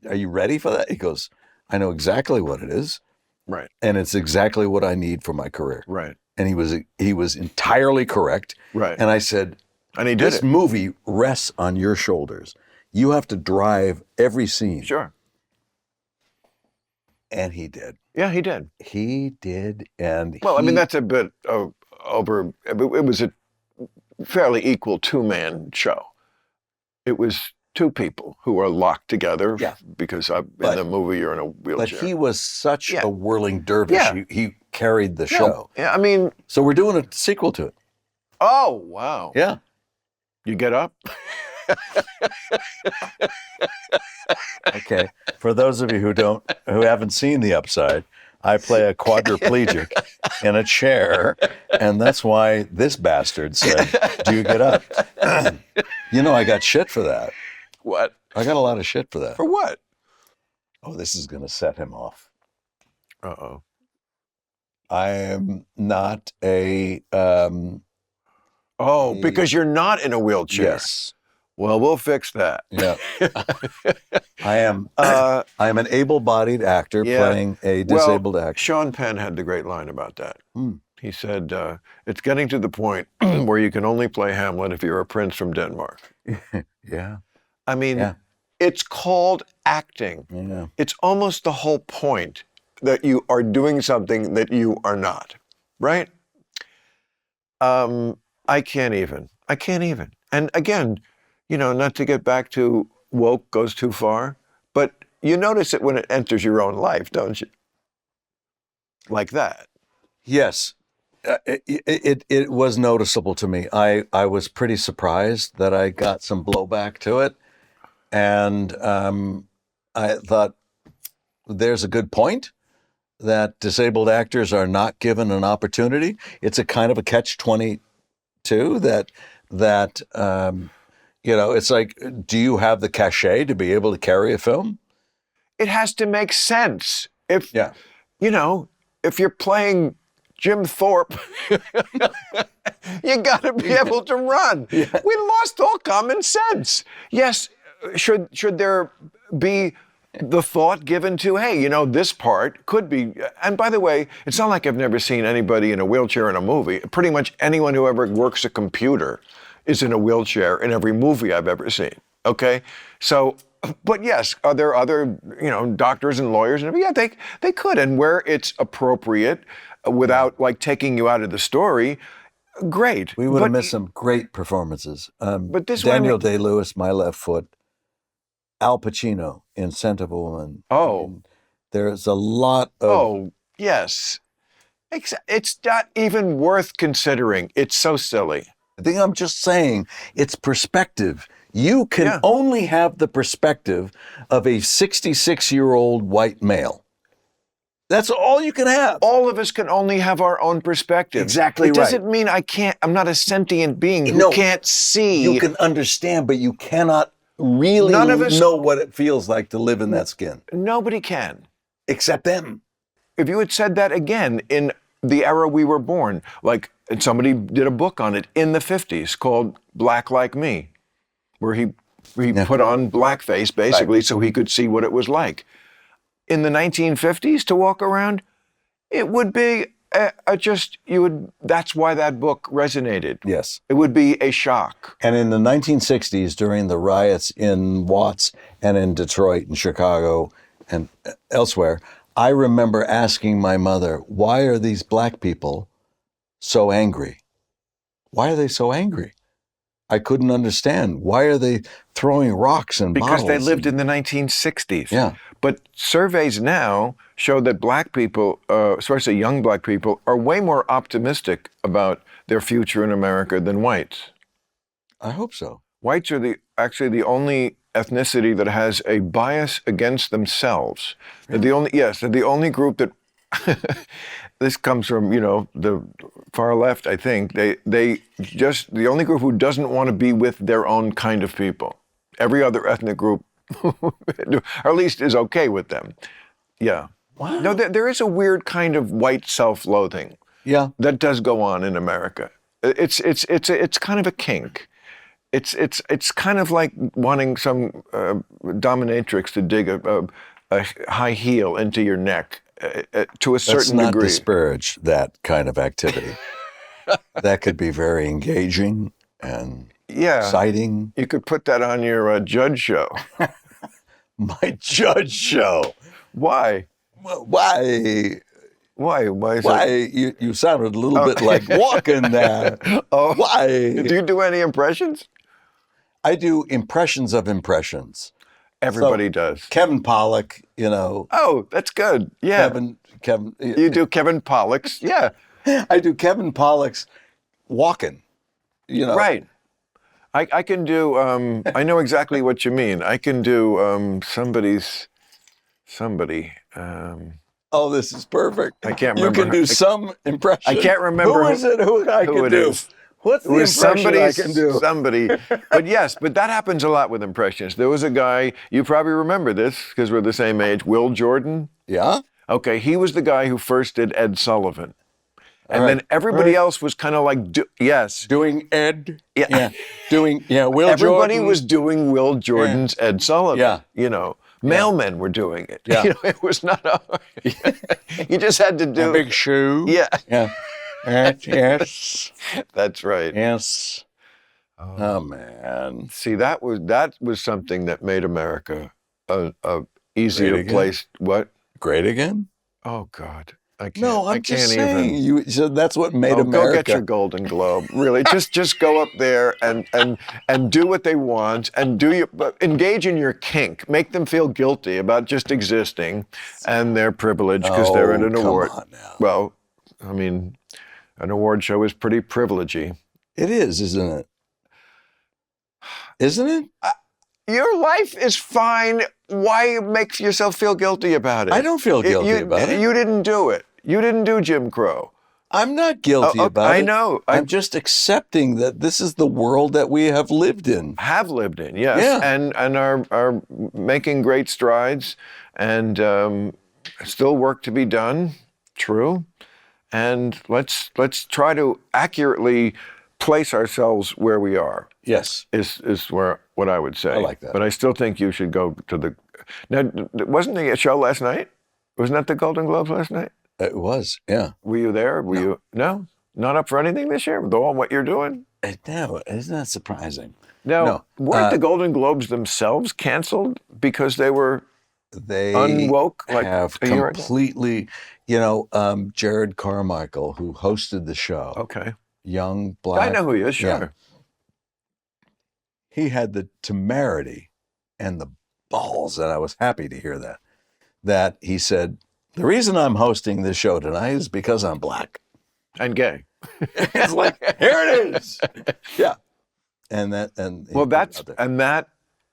ready for that? He goes, I know exactly what it is. Right. And it's exactly what I need for my career. Right. And he was entirely correct. Right. And I said, and he did this movie rests on your shoulders. You have to drive every scene. Sure. And he did. Yeah, he did. He did. And well, I mean, that's a bit over. It was a fairly equal two-man show. It was two people who are locked together because in the movie you're in a wheelchair. But he was such a whirling dervish. Yeah. He carried the show. Yeah, I mean. So we're doing a sequel to it. Oh, wow. Yeah. You get up? Okay. For those of you who haven't seen The Upside, I play a quadriplegic in a chair, and that's why this bastard said, "Do you get up?" I got shit for that. What? I got a lot of shit for that. For what? Oh, this is going to set him off. Uh-oh. I am not a... because you're not in a wheelchair. Yes. Well, we'll fix that. Yeah. I am an able-bodied actor playing a disabled actor. Sean Penn had the great line about that. He said, it's getting to the point where you can only play Hamlet if you're a prince from Denmark. Yeah. I mean, it's called acting. Yeah. It's almost the whole point that you are doing something that you are not, right? I can't even. And again, not to get back to woke goes too far, but you notice it when it enters your own life, don't you? Like that. Yes. It was noticeable to me. I was pretty surprised that I got some blowback to it. And I thought there's a good point that disabled actors are not given an opportunity. It's a kind of a catch-22 that it's like, do you have the cachet to be able to carry a film? It has to make sense. If you're playing Jim Thorpe, you got to be able to run. Yeah. We lost all common sense. Yes, should there be the thought given to, hey, this part could be, and by the way, it's not like I've never seen anybody in a wheelchair in a movie. Pretty much anyone who ever works a computer is in a wheelchair in every movie I've ever seen, okay? So, but yes, are there other, doctors and lawyers? And yeah, they could, and where it's appropriate, without taking you out of the story, great. We would have missed some great performances. But this Daniel Day-Lewis, My Left Foot, Al Pacino in Scent of a Woman. Oh. There's a lot of... Oh, yes. It's not even worth considering. It's so silly. I think I'm just saying, it's perspective. You can only have the perspective of a 66-year-old white male. That's all you can have. All of us can only have our own perspective. Exactly right. It doesn't mean I'm not a sentient being who can't see. You can understand, but you cannot really know what it feels like to live in that skin. Nobody can. Except them. If you had said that again in the era we were born, somebody did a book on it in the 50s called Black Like Me, where he He put on blackface, basically, so he could see what it was like. In the 1950s, to walk around, it would be that's why that book resonated. Yes. It would be a shock. And in the 1960s, during the riots in Watts and in Detroit and Chicago and elsewhere, I remember asking my mother, why are these black people so angry? Why are they so angry? I couldn't understand. Why are they throwing rocks and bottles? Because they lived in the 1960s. Yeah. But surveys now show that black people, especially young black people, are way more optimistic about their future in America than whites. I hope so. Whites are actually the only ethnicity that has a bias against themselves. Really? They're the only group that this comes from, the far left, I think. They just the only group who doesn't want to be with their own kind of people. Every other ethnic group, or at least, is okay with them. Yeah. Wow. No, there is a weird kind of white self-loathing. Yeah. That does go on in America. It's kind of a kink. It's kind of like wanting some dominatrix to dig a high heel into your neck to a certain Let's not degree. disparage that kind of activity. That could be very engaging and exciting. You could put that on your judge show. My judge show. Why? Well, why? Why? Why? You sounded a little bit like walking there. Oh, why? Do you do any impressions? I do impressions of impressions. Everybody does. Kevin Pollak, Oh, that's good. Yeah. Kevin. You do Kevin Pollak's. Yeah. I do Kevin Pollak's walking. Right. I can do. I know exactly what you mean. I can do somebody. Oh, this is perfect. I can't remember. You can do some impression. I can't remember. Who is it? Who I can do? Is. What's the impression I can do? Somebody. But that happens a lot with impressions. There was a guy, you probably remember this because we're the same age, Will Jordan. Yeah? Okay, he was the guy who first did Ed Sullivan. And then everybody else was kind of like, doing Ed. Yeah. Doing, Will Everybody Jordan. was doing Will Jordan's Ed Sullivan. Yeah. Mailmen were doing it. Yeah. It was not you just had to do a big shoe. Yeah. Yeah. Yes. That's right. Yes. Oh man. See, that was something that made America a easier place. What? Great again? Oh God. I can't. No, I'm I just can't saying. even. So that's what made America. Go get your Golden Globe. Really, just go up there and do what they want and but engage in your kink. Make them feel guilty about just existing and their privilege because they're at an award. Come on now. Well, I mean, an award show is pretty privilegey. It is, isn't it? Isn't it? Your life is fine. Why make yourself feel guilty about it? I don't feel guilty about it. You didn't do it. You didn't do Jim Crow. I'm not guilty about it. I know. I'm just accepting that this is the world that we have lived in. Have lived in, yes. Yeah. And are making great strides and still work to be done. True. And let's try to accurately place ourselves where we are. Yes. Is what I would say. I like that. But I still think you should go to the... Now, wasn't there a show last night? Wasn't that the Golden Globes last night? It was, yeah. Were you there? Were you? No? Not up for anything this year? With all what you're doing? No, isn't that surprising? Now, weren't the Golden Globes themselves canceled because they were unwoke? Like have a year ago? completely, Jared Carmichael, who hosted the show. Okay. Young, black. I know who he is, sure. Yeah. He had the temerity and the balls, and I was happy to hear that he said, the reason I'm hosting this show tonight is because I'm black. And gay. It's like, here it is. Yeah. That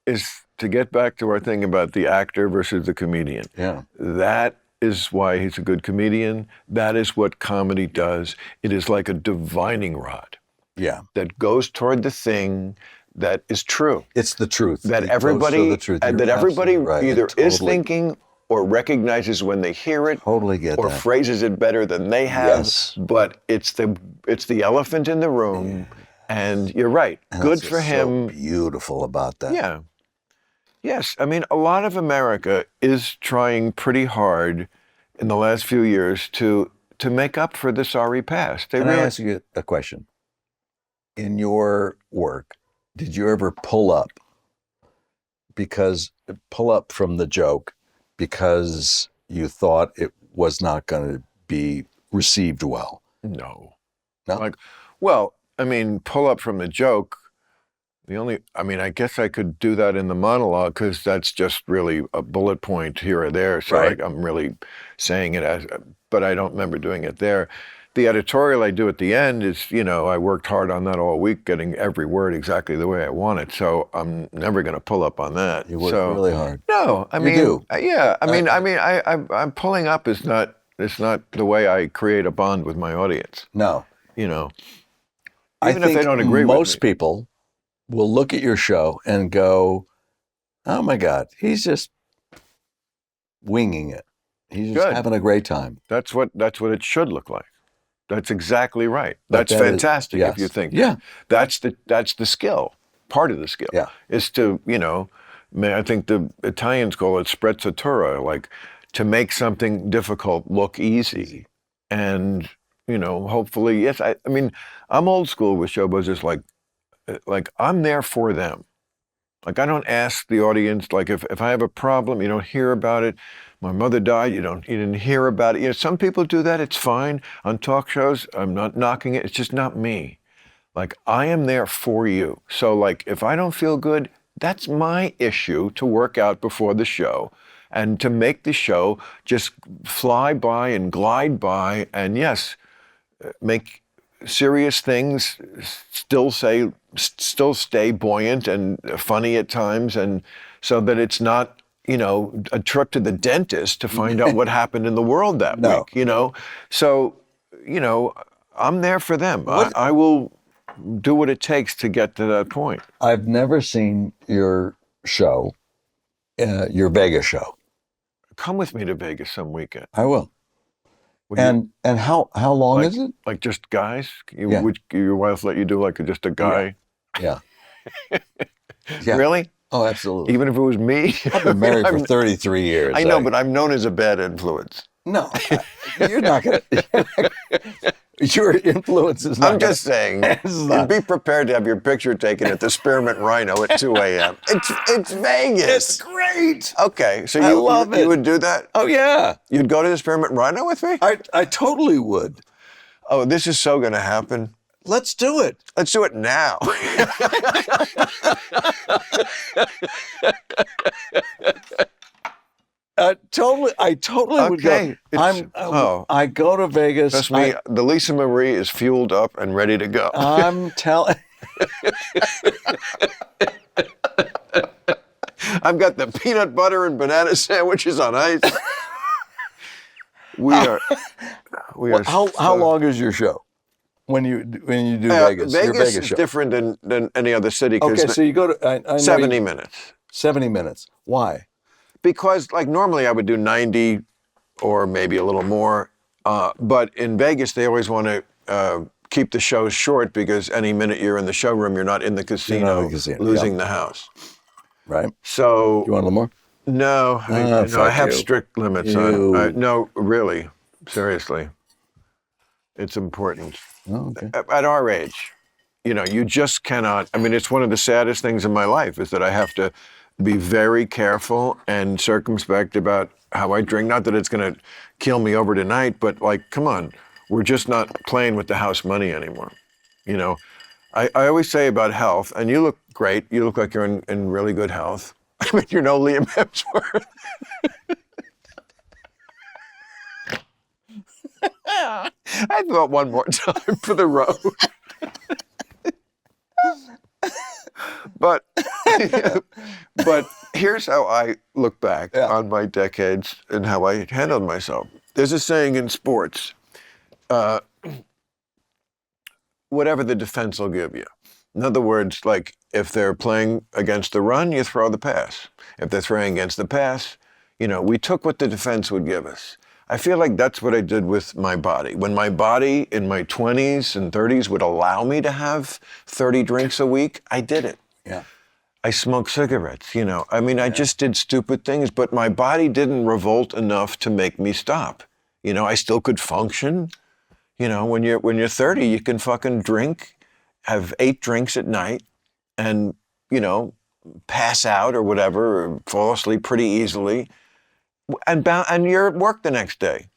is to get back to our thing about the actor versus the comedian. Yeah. That is why he's a good comedian. That is what comedy does. It is like a divining rod. Yeah. That goes toward the thing that is true. It's the truth. That everybody right. either is thinking or recognizes when they hear it, totally get or that. phrases it better than they have. Yes. But it's the elephant in the room, And you're right. And Good that's for just him. So beautiful about that. Yeah. Yes. I mean, a lot of America is trying pretty hard in the last few years to make up for the sorry past. Can I ask you a question? In your work, did you ever pull up from the joke because you thought it was not going to be received well? No. No? Well, I mean, pull up from the joke. I guess I could do that in the monologue because that's just really a bullet point here or there. So Right. I'm really saying it but I don't remember doing it there. The editorial I do at the end is, I worked hard on that all week, getting every word exactly the way I want it. So I'm never going to pull up on that. You worked really hard. No, I mean, do. Yeah, I'm pulling up is not. It's not the way I create a bond with my audience. No. Even I if think they don't agree with me. most people will look at your show and go, oh my God, he's just winging it. He's just having a great time. That's what it should look like. That's exactly right. But That's fantastic if you think. Yeah. That's the skill. Part of the skill is to, I think the Italians call it sprezzatura, like to make something difficult look easy. And, hopefully, yes, I mean, I'm old school with showbiz. Like I'm there for them. Like I don't ask the audience, like if I have a problem, you don't hear about it. My mother died, you didn't hear about it. Some people do that, it's fine. On talk shows, I'm not knocking it, it's just not me. Like I am there for you. So like if I don't feel good, that's my issue to work out before the show and to make the show just fly by and glide by and yes, make serious things still stay buoyant and funny at times, and so that it's not a trip to the dentist to find out what happened in the world that week. So I'm there for them. I will do what it takes to get to that point. I've never seen your show, your Vegas show. Come with me to Vegas some weekend. I will. And how long is it? Like just guys? Yeah. Would your wife let you do like just a guy? Yeah. Really? Oh, absolutely. Even if it was me? I've been married for 33 years. I know, but I'm known as a bad influence. No, you're not going to. Your influence is not. I'm just saying, be prepared to have your picture taken at the Spearmint Rhino at 2 a.m. It's Vegas. It's great. Okay, so I love it. You would do that? Oh, yeah. You'd go to the Spearmint Rhino with me? I totally would. Oh, this is so going to happen. Let's do it. Let's do it now. I totally would go. I go to Vegas. Trust me, the Lisa Marie is fueled up and ready to go. I'm telling. I've got the peanut butter and banana sandwiches on ice. We are. How long is your show? When you do Vegas, your Vegas is show. Different than any other city. Okay, so you go to 70 minutes. 70 minutes. Why? Because like normally I would do 90 or maybe a little more, but in Vegas they always want to keep the shows short because any minute you're in the showroom, you're not in the casino, losing the house. Right. So. You want a little more? No, I have strict limits on. No, really, seriously, it's important. Oh, okay. At our age, you just cannot. I mean, it's one of the saddest things in my life is that I have to be very careful and circumspect about how I drink. Not that it's going to kill me over tonight, but like, come on, we're just not playing with the house money anymore. I always say about health, and you look great. You look like you're in really good health. I mean, Liam Hemsworth. I thought one more time for the road. But here's how I look back on my decades and how I handled myself. There's a saying in sports, whatever the defense will give you. In other words, like if they're playing against the run, you throw the pass. If they're throwing against the pass, we took what the defense would give us. I feel like that's what I did with my body. When my body in my 20s and 30s would allow me to have 30 drinks a week, I did it. Yeah. I smoked cigarettes, you know. I mean, I just did stupid things, but my body didn't revolt enough to make me stop. You know, I still could function. You know, when you're 30, you can fucking drink, have 8 drinks at night, and, you know, pass out or whatever, or fall asleep pretty easily, and you're at work the next day.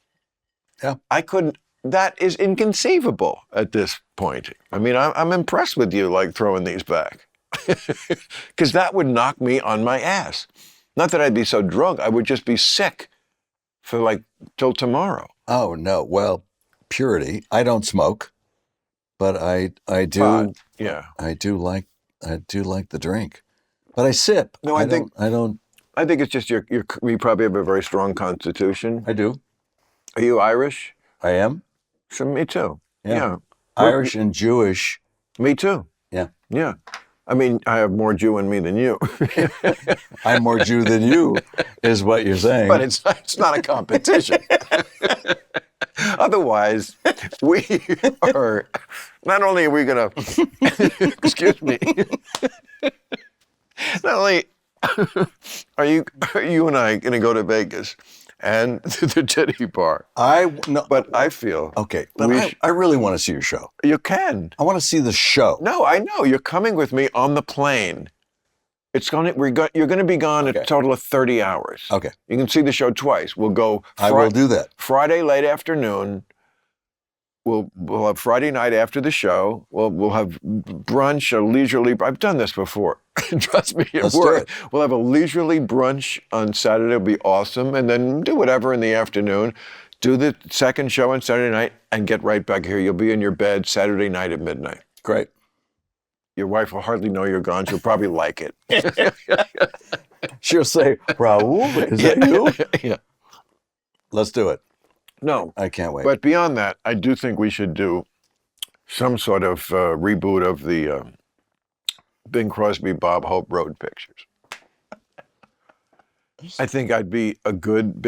Yeah. I couldn't. That is inconceivable at this point. I mean, I'm impressed with you, like, throwing these back. Because that would knock me on my ass. Not that I'd be so drunk, I would just be sick for like till tomorrow. Oh no. Well, purity. I don't smoke, but I do. Pot, yeah. I do like the drink, but I sip. No, I think it's just you probably have a very strong constitution. I do. Are you Irish? I am. So me too. Yeah. Irish and Jewish. Me too. Yeah. Yeah. I mean, I have more Jew in me than you. I'm more Jew than you, is what you're saying. But it's not a competition. Otherwise, we are, not only are we going to, excuse me, not only are you and I going to go to Vegas and to the Titty Bar, but I feel okay. But I really want to see your show. You can. I want to see the show. No, I know you're coming with me on the plane. You're going to be gone a total of 30 hours. Okay. You can see the show twice. We'll go. I will do that. Friday late afternoon. We'll have Friday night after the show. We'll have brunch, a leisurely. I've done this before. Trust me, Let's do it. We'll have a leisurely brunch on Saturday. It'll be awesome, and then do whatever in the afternoon. Do the second show on Saturday night, and get right back here. You'll be in your bed Saturday night at midnight. Great. Your wife will hardly know you're gone. She'll probably like it. She'll say, "Raul, is that you?" Yeah. Let's do it. No, I can't wait. But beyond that, I do think we should do some sort of reboot of the Bing Crosby, Bob Hope road pictures. I think I'd be a good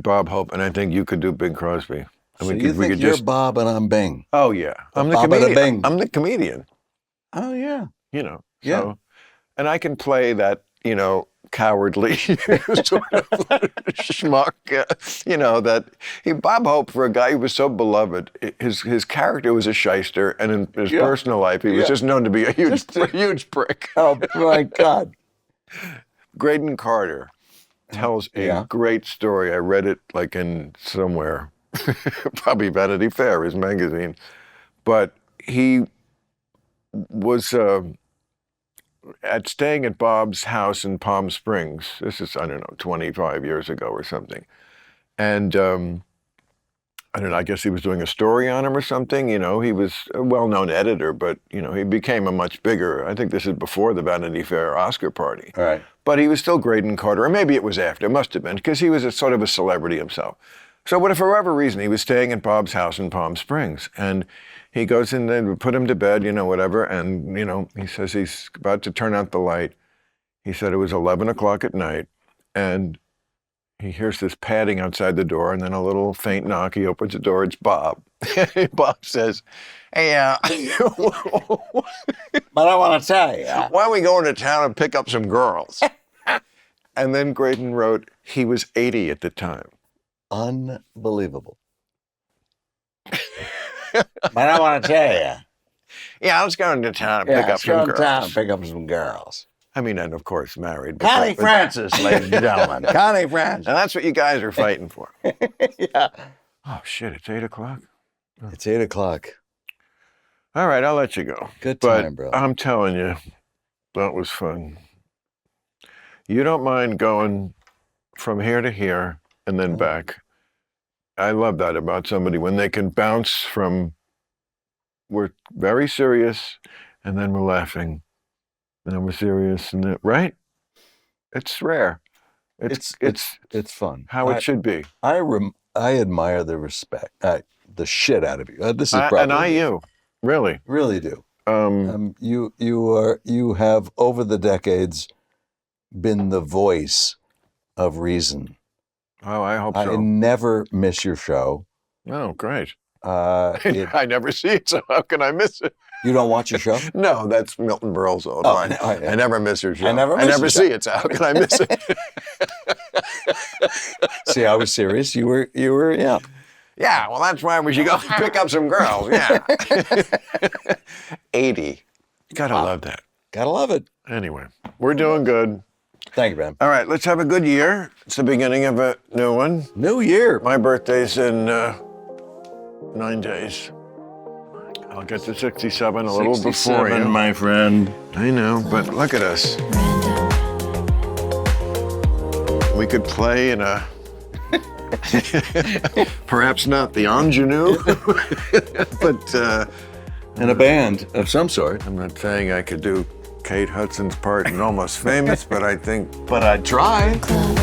Bob Hope, and I think you could do Bing Crosby. So you think you're Bob and I'm Bing? Oh yeah, I'm the Bob comedian. Bing. I'm the comedian. Oh yeah. You know. Yeah. So, and I can play that, you know, cowardly sort of schmuck, Bob Hope, for a guy who was so beloved, his character was a shyster, and in his personal life, he was just known to be a huge prick. Oh my God. Graydon Carter tells a great story. I read it like in somewhere, probably Vanity Fair, his magazine, but he was staying at Bob's house in Palm Springs. This is, 25 years ago or something. And I guess he was doing a story on him or something. You know, he was a well-known editor, but, you know, he became a much bigger, I think this is before the Vanity Fair Oscar party. All right. But he was still Graydon Carter, or maybe it was after, it must have been, because he was a sort of a celebrity himself. So, but for whatever reason, he was staying at Bob's house in Palm Springs, and he goes in there, put him to bed, whatever, and, he says he's about to turn out the light. He said it was 11 o'clock at night, and he hears this padding outside the door, and then a little faint knock. He opens the door. It's Bob. Bob says, "Hey, but I want to tell you, why don't we go into town and pick up some girls?" And then Graydon wrote, he was 80 at the time. Unbelievable. But I want to tell you. Yeah, let's go into town and pick up some girls. Town and pick up some girls. I mean, and of course, married. Connie Francis, ladies and gentlemen. Connie Francis. And that's what you guys are fighting for. Yeah. Oh, shit, it's 8 o'clock? It's 8 o'clock. All right, I'll let you go. Good time, bro. I'm telling you, that was fun. You don't mind going from here to here and then back. I love that about somebody, when they can bounce from, we're very serious, and then we're laughing, and then we're serious, and then, right? It's rare. It's fun. How it should be. I admire the respect, the shit out of you. This is probably you, really do. You have over the decades been the voice of reason Oh, I hope I so. never miss your show. Oh, great. It- I never see it, so how can I miss it? you don't watch your show? No, that's Milton Berle's old Oh, line. no, yeah. I never miss your show. I never miss I never your see show. it, so how can I miss it? See, I was serious. You were, yeah. Yeah, well, that's why we should go pick up some girls. Yeah. 80. You gotta love that. Gotta love it. Anyway, we're doing good. Thank you, man. All right, let's have a good year. It's the beginning of a new one. New year. My birthday's in 9 days. I'll get to 67 a little before you. my friend. I know, but look at us. We could play in a, perhaps not the ingenue, but In a band of some sort. I'm not saying I could do Kate Hudson's part in Almost Famous, but I think But I'd try. Club